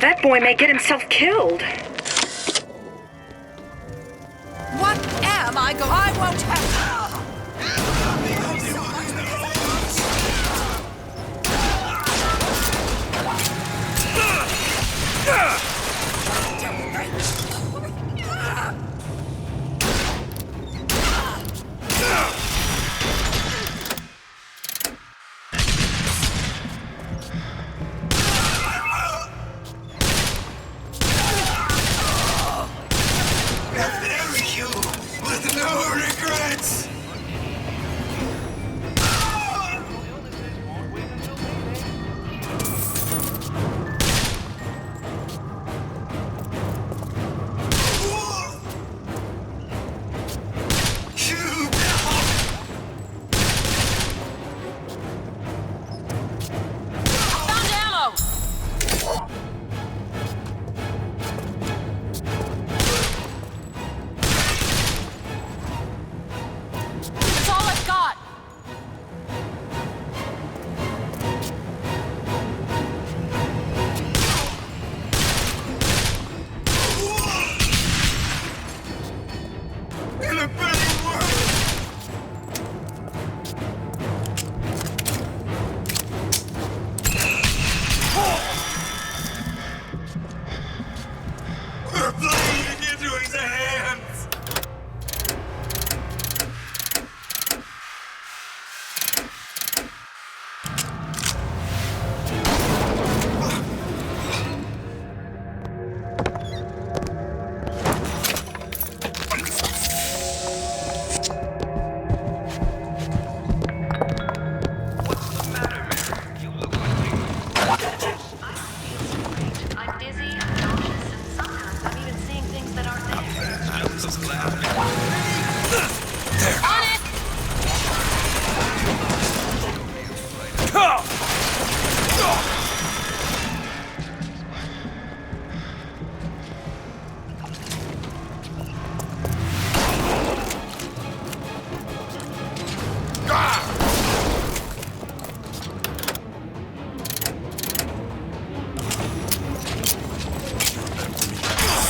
That boy may get himself killed. What am I going? I won't have.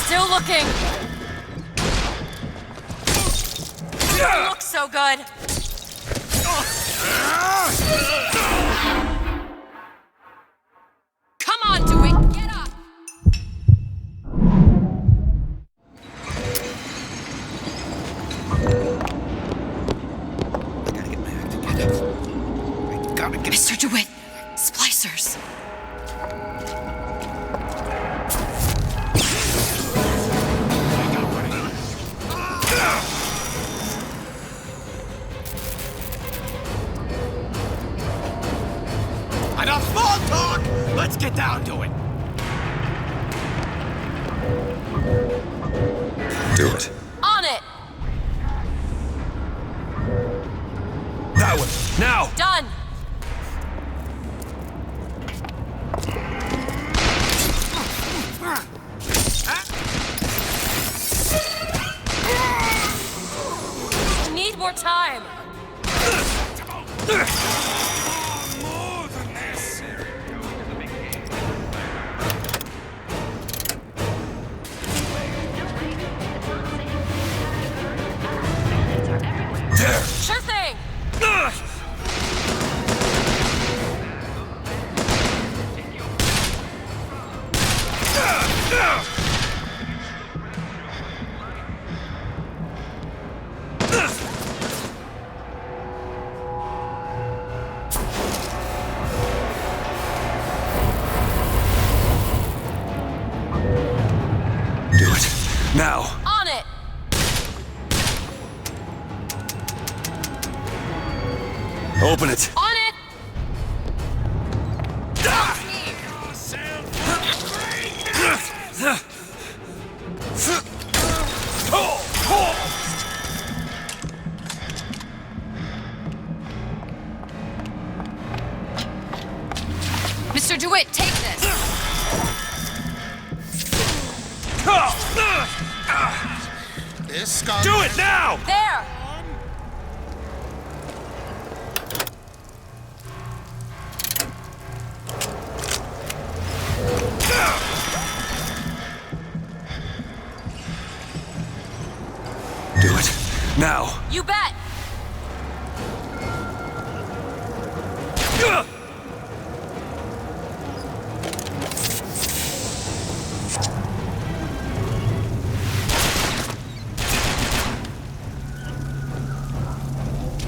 Still looking. You look so good. Come on, Dewey, get up. Mr. DeWitt, splicers. Enough small talk! Let's get down to it. Do it. On it! That one. Now! Done! We need more time. More than this. There! Sure thing! Do it. Now! On it! Open it! On it! Mr. DeWitt, take this! This gun. Do it now! There! Do it. Now! You bet!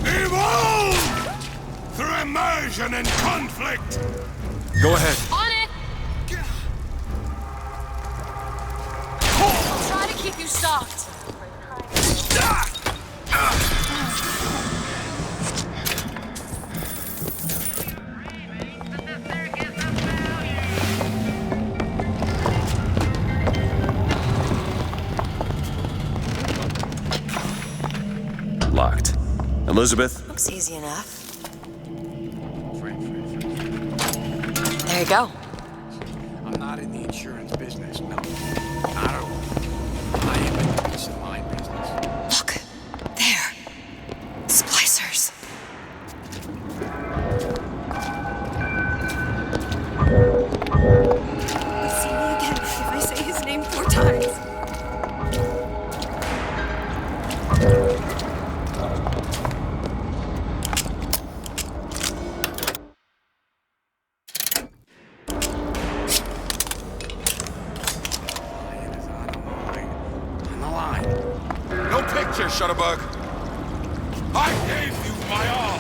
Evolve! Through immersion and conflict! Go ahead. On it! I'll try to keep you stocked. Locked. Elizabeth? Looks easy enough. There you go. I'm not in the insurance business, no. Not at all. I am in the peace of mind business. Look. There. Splicers. See me again if I say his name 4 times. No picture, Shutterbug. I gave you my all.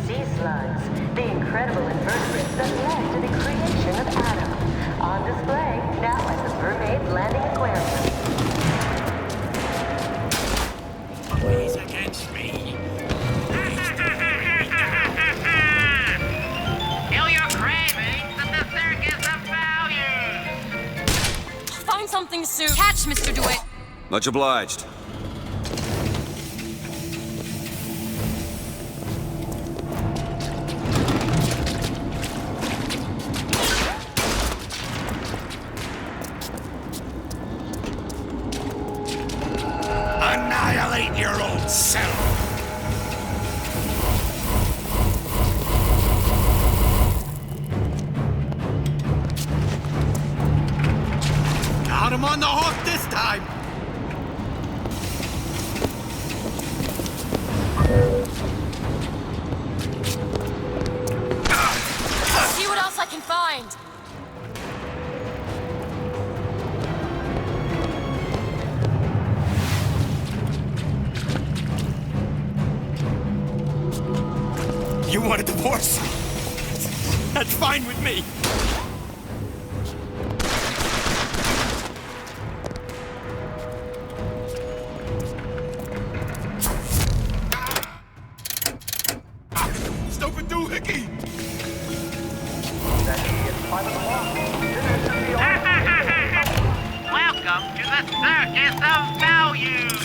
Sea slugs, the incredible invertebrates that led to the creation of Adam. On display now at the Mermaid's Landing Aquarium. He's against me. Kill your cravings and the circus of value. Find something soon. Catch, Mr. DeWitt. Much obliged. Annihilate your old self. Got him on the hook this time. See what else I can find. You want a divorce? That's fine with me. 5 o'clock. Dinner's in the Welcome to the Circus of Values!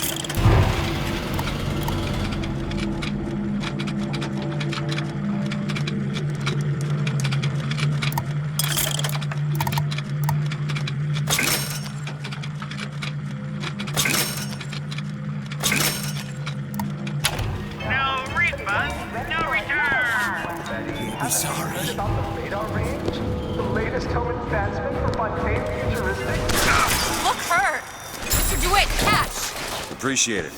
No refund, no return! Be sorry. Heard about the radar range? The latest home advancement for mundane futuristics? Look hurt! Mr. DeWitt, catch! Appreciate it.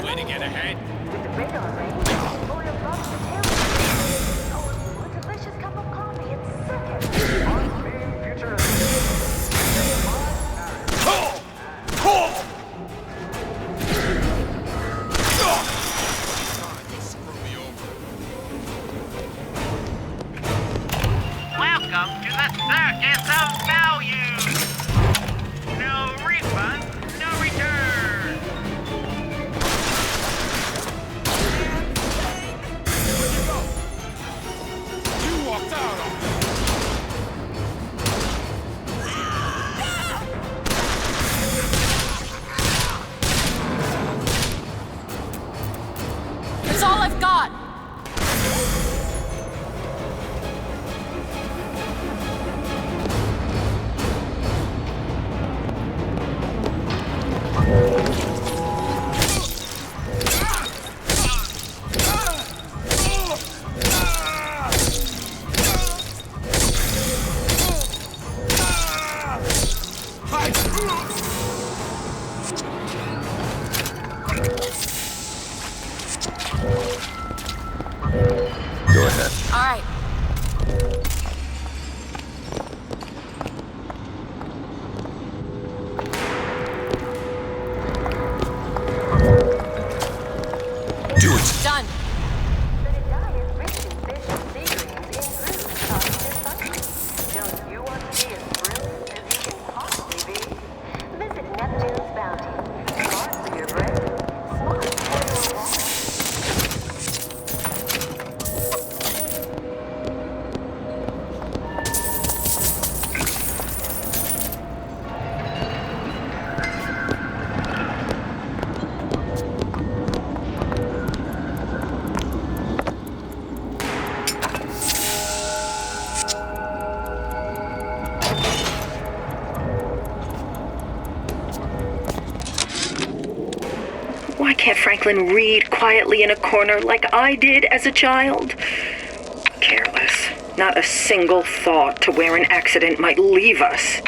Way to get ahead. With the radar range, or a box of tail. A delicious cup of coffee in seconds. Mundane futuristics. Welcome to the Circus of Values! No refund, no return! You walked out on me. It's all I've got! Go ahead. All right. Do it. Done. The diet rich in fish and sea greens improves cognitive function. Don't you want to be as brilliant as you can possibly be? Visit Neptune's Bounty. Smart for your brain. Smart for your wallet. Why can't Franklin read quietly in a corner like I did as a child? Careless. Not a single thought to where an accident might leave us.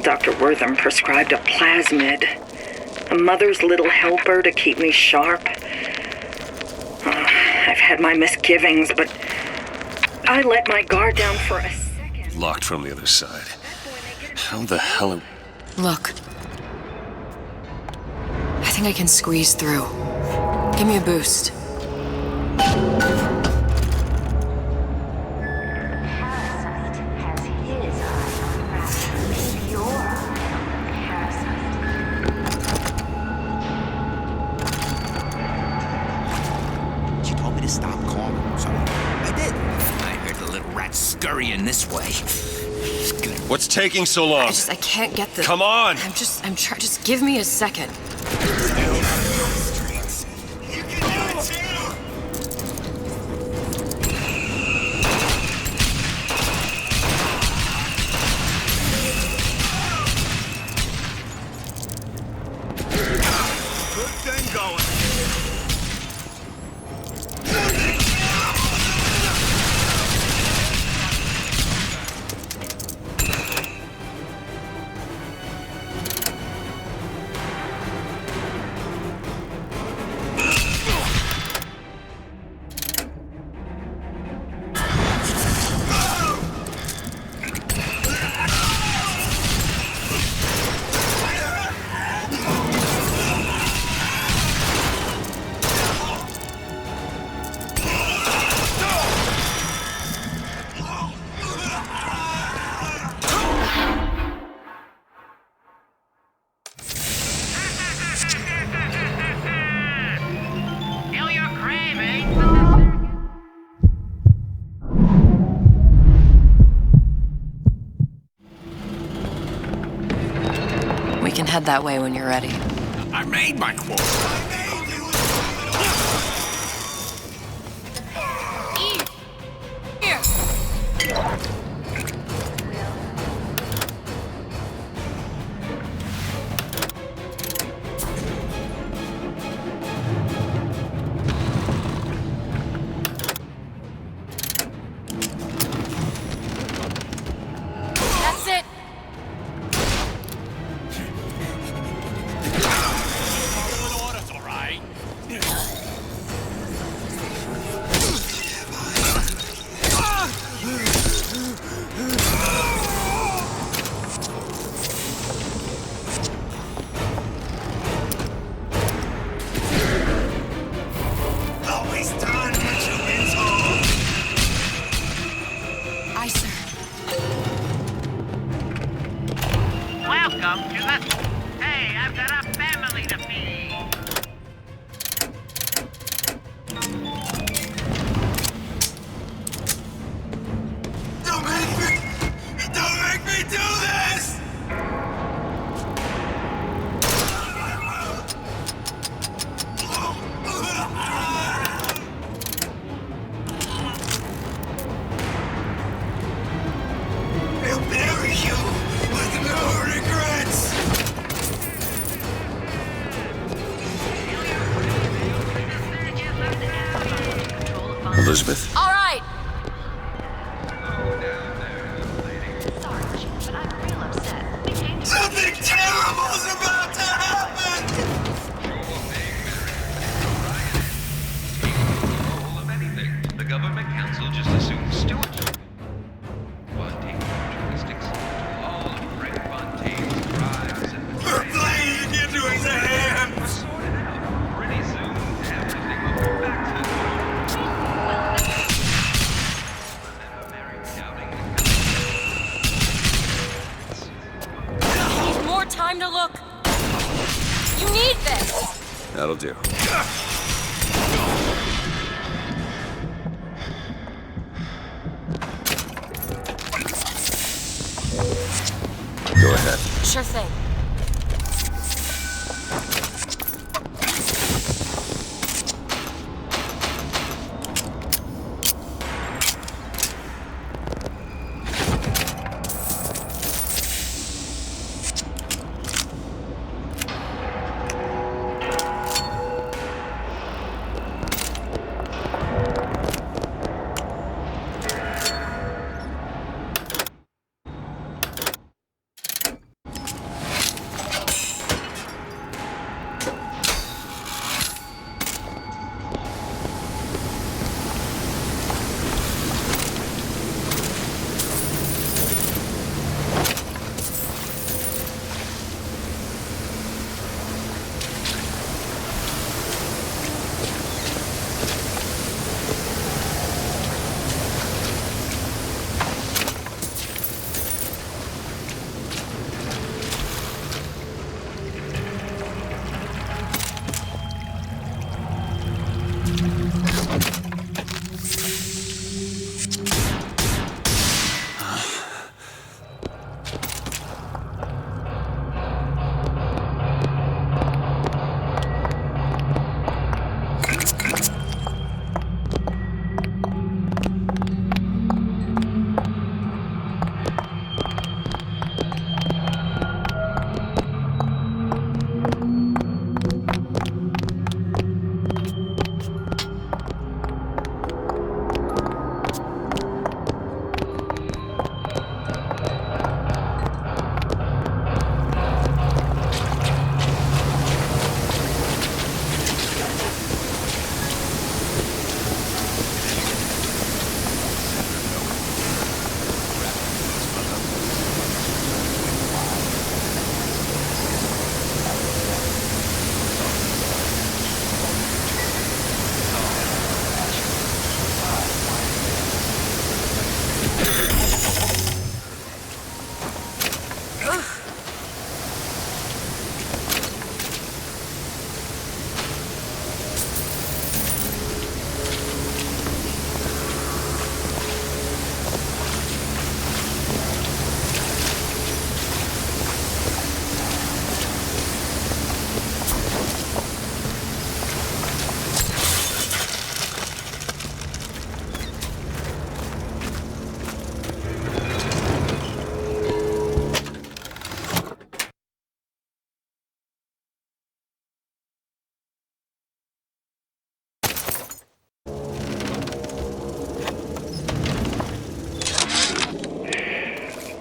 Dr. Wortham prescribed a plasmid. A mother's little helper to keep me sharp. I've had my misgivings, but I let my guard down for a second. Locked from the other side. How the hell... Look. I think I can squeeze through. Give me a boost. Parasite has his eye on Rapture. Keep your eye on Parasite. She told me to stop calling, so I did. I heard the little rat scurrying this way. What's taking so long? I can't get the... Come on! Just give me a second. Good thing going. Head that way when you're ready. I made my quote. That's it. Orders, all right. Always done, you asshole! Aye, sir. Welcome to the... Hey, I've got a family to feed. Don't make me do this! I'll bury you with no regrets! Elizabeth, All right. Something terrible's about to happen! The government council just assumes stewardship. Fontaine jurisdicts to all of Frank Fontaine's crimes and We're playing into his hands! sorted out. Pretty soon, everything will go back to You need more time to look. You need this. that'll do. Go ahead. Sure thing.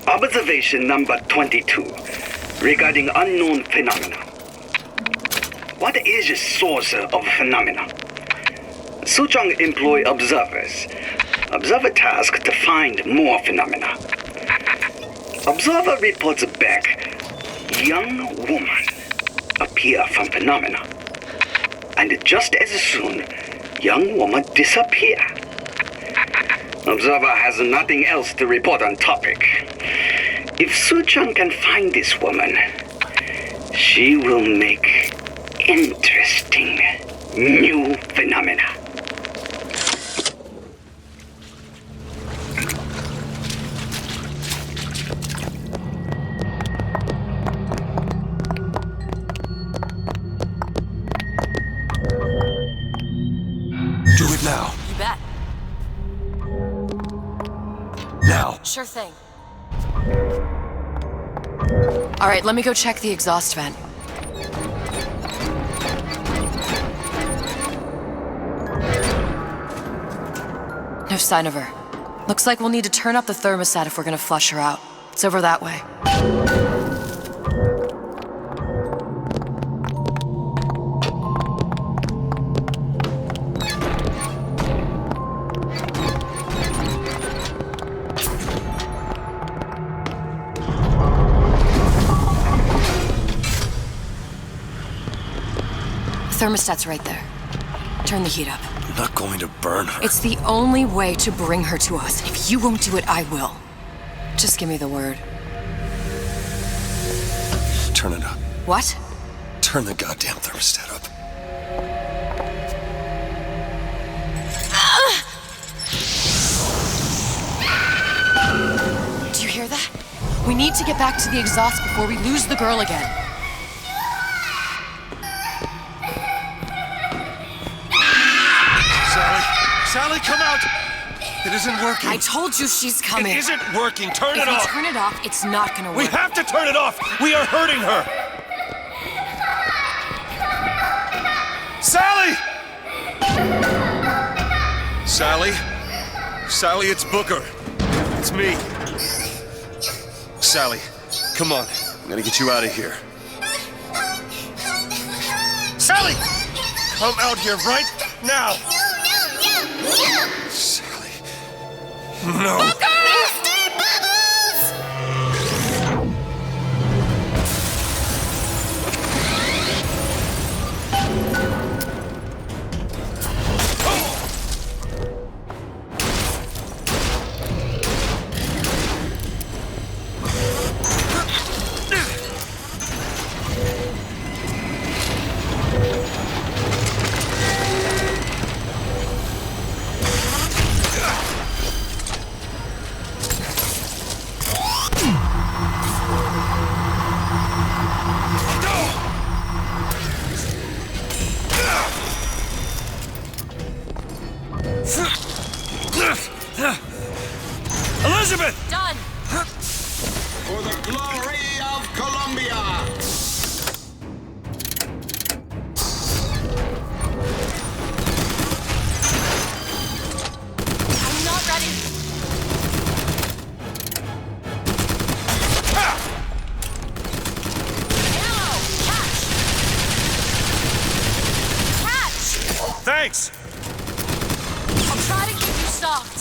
Observation number 22, regarding unknown phenomena. What is the source of phenomena? Suchong employ observers. Observer task to find more phenomena. Observer reports back, young woman appear from phenomena. And just as soon, young woman disappear. Observer has nothing else to report on topic. If Suchong can find this woman, she will make interesting new phenomena. Do it now. You bet. Now. Sure thing. All right, let me go check the exhaust vent. No sign of her. Looks like we'll need to turn up the thermostat if we're gonna flush her out. It's over that way. Thermostat's right there. Turn the heat up. I'm not going to burn her. It's the only way to bring her to us. If you won't do it, I will. Just give me the word. Turn it up. What? Turn the goddamn thermostat up. Do you hear that? We need to get back to the exhaust before we lose the girl again. Sally, come out! It isn't working. I told you she's coming. It isn't working. Turn it If off. we turn it off, it's not gonna work. We have to turn it off. We are hurting her. Sally! Sally? Sally, it's Booker. It's me. Sally, come on. I'm gonna get you out of here. Sally! Come out here right now! Sally. No. Booker! Elizabeth! Done! For the glory of Columbia! I'm not ready. Ammo! Catch! Thanks! I'll try to keep you stocked.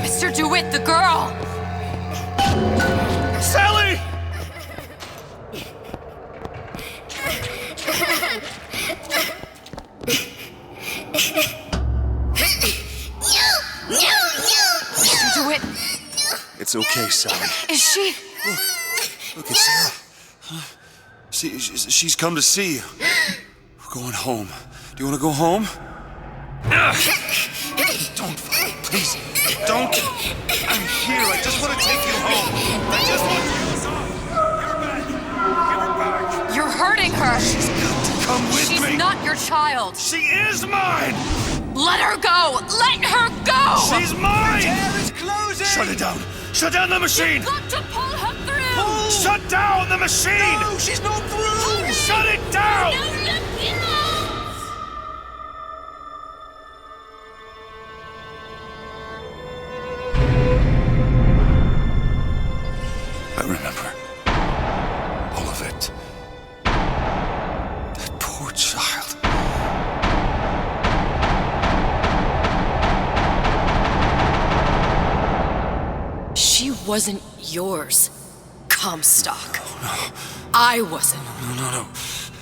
Mr. DeWitt, the girl! Sally! Mr. DeWitt! It's okay, Sally. Is she? Look, it's Sarah. Huh? She's come to see you. We're going home. Do you want to go home? Don't fall, please. Don't. I'm here. I just want to take you home. I just want you. You're hurting her. She's got to come with me. She's not your child. She is mine. Let her go. Let her go. She's mine. The door is closing. Shut it down. Shut down the machine. You've got to pull her through. Pull. Shut down the machine. No, she's not through. Shut it down. I remember all of it. That poor child. She wasn't yours, Comstock. No. I wasn't. No.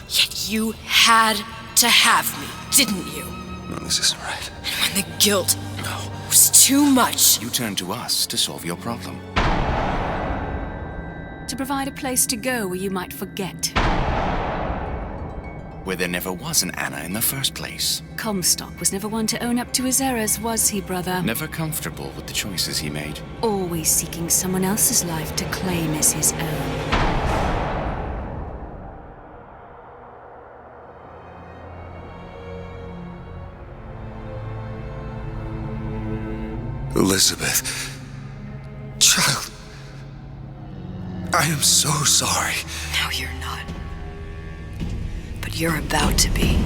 Yet you had to have me, didn't you? No, this isn't right. And when the guilt was too much, You turned to us to solve your problem. To provide a place to go where you might forget. Where there never was an Anna in the first place. Comstock was never one to own up to his errors, was he, brother? Never comfortable with the choices he made. Always seeking someone else's life to claim as his own. Elizabeth. Child. I am so sorry. no, you're not. But you're about to be.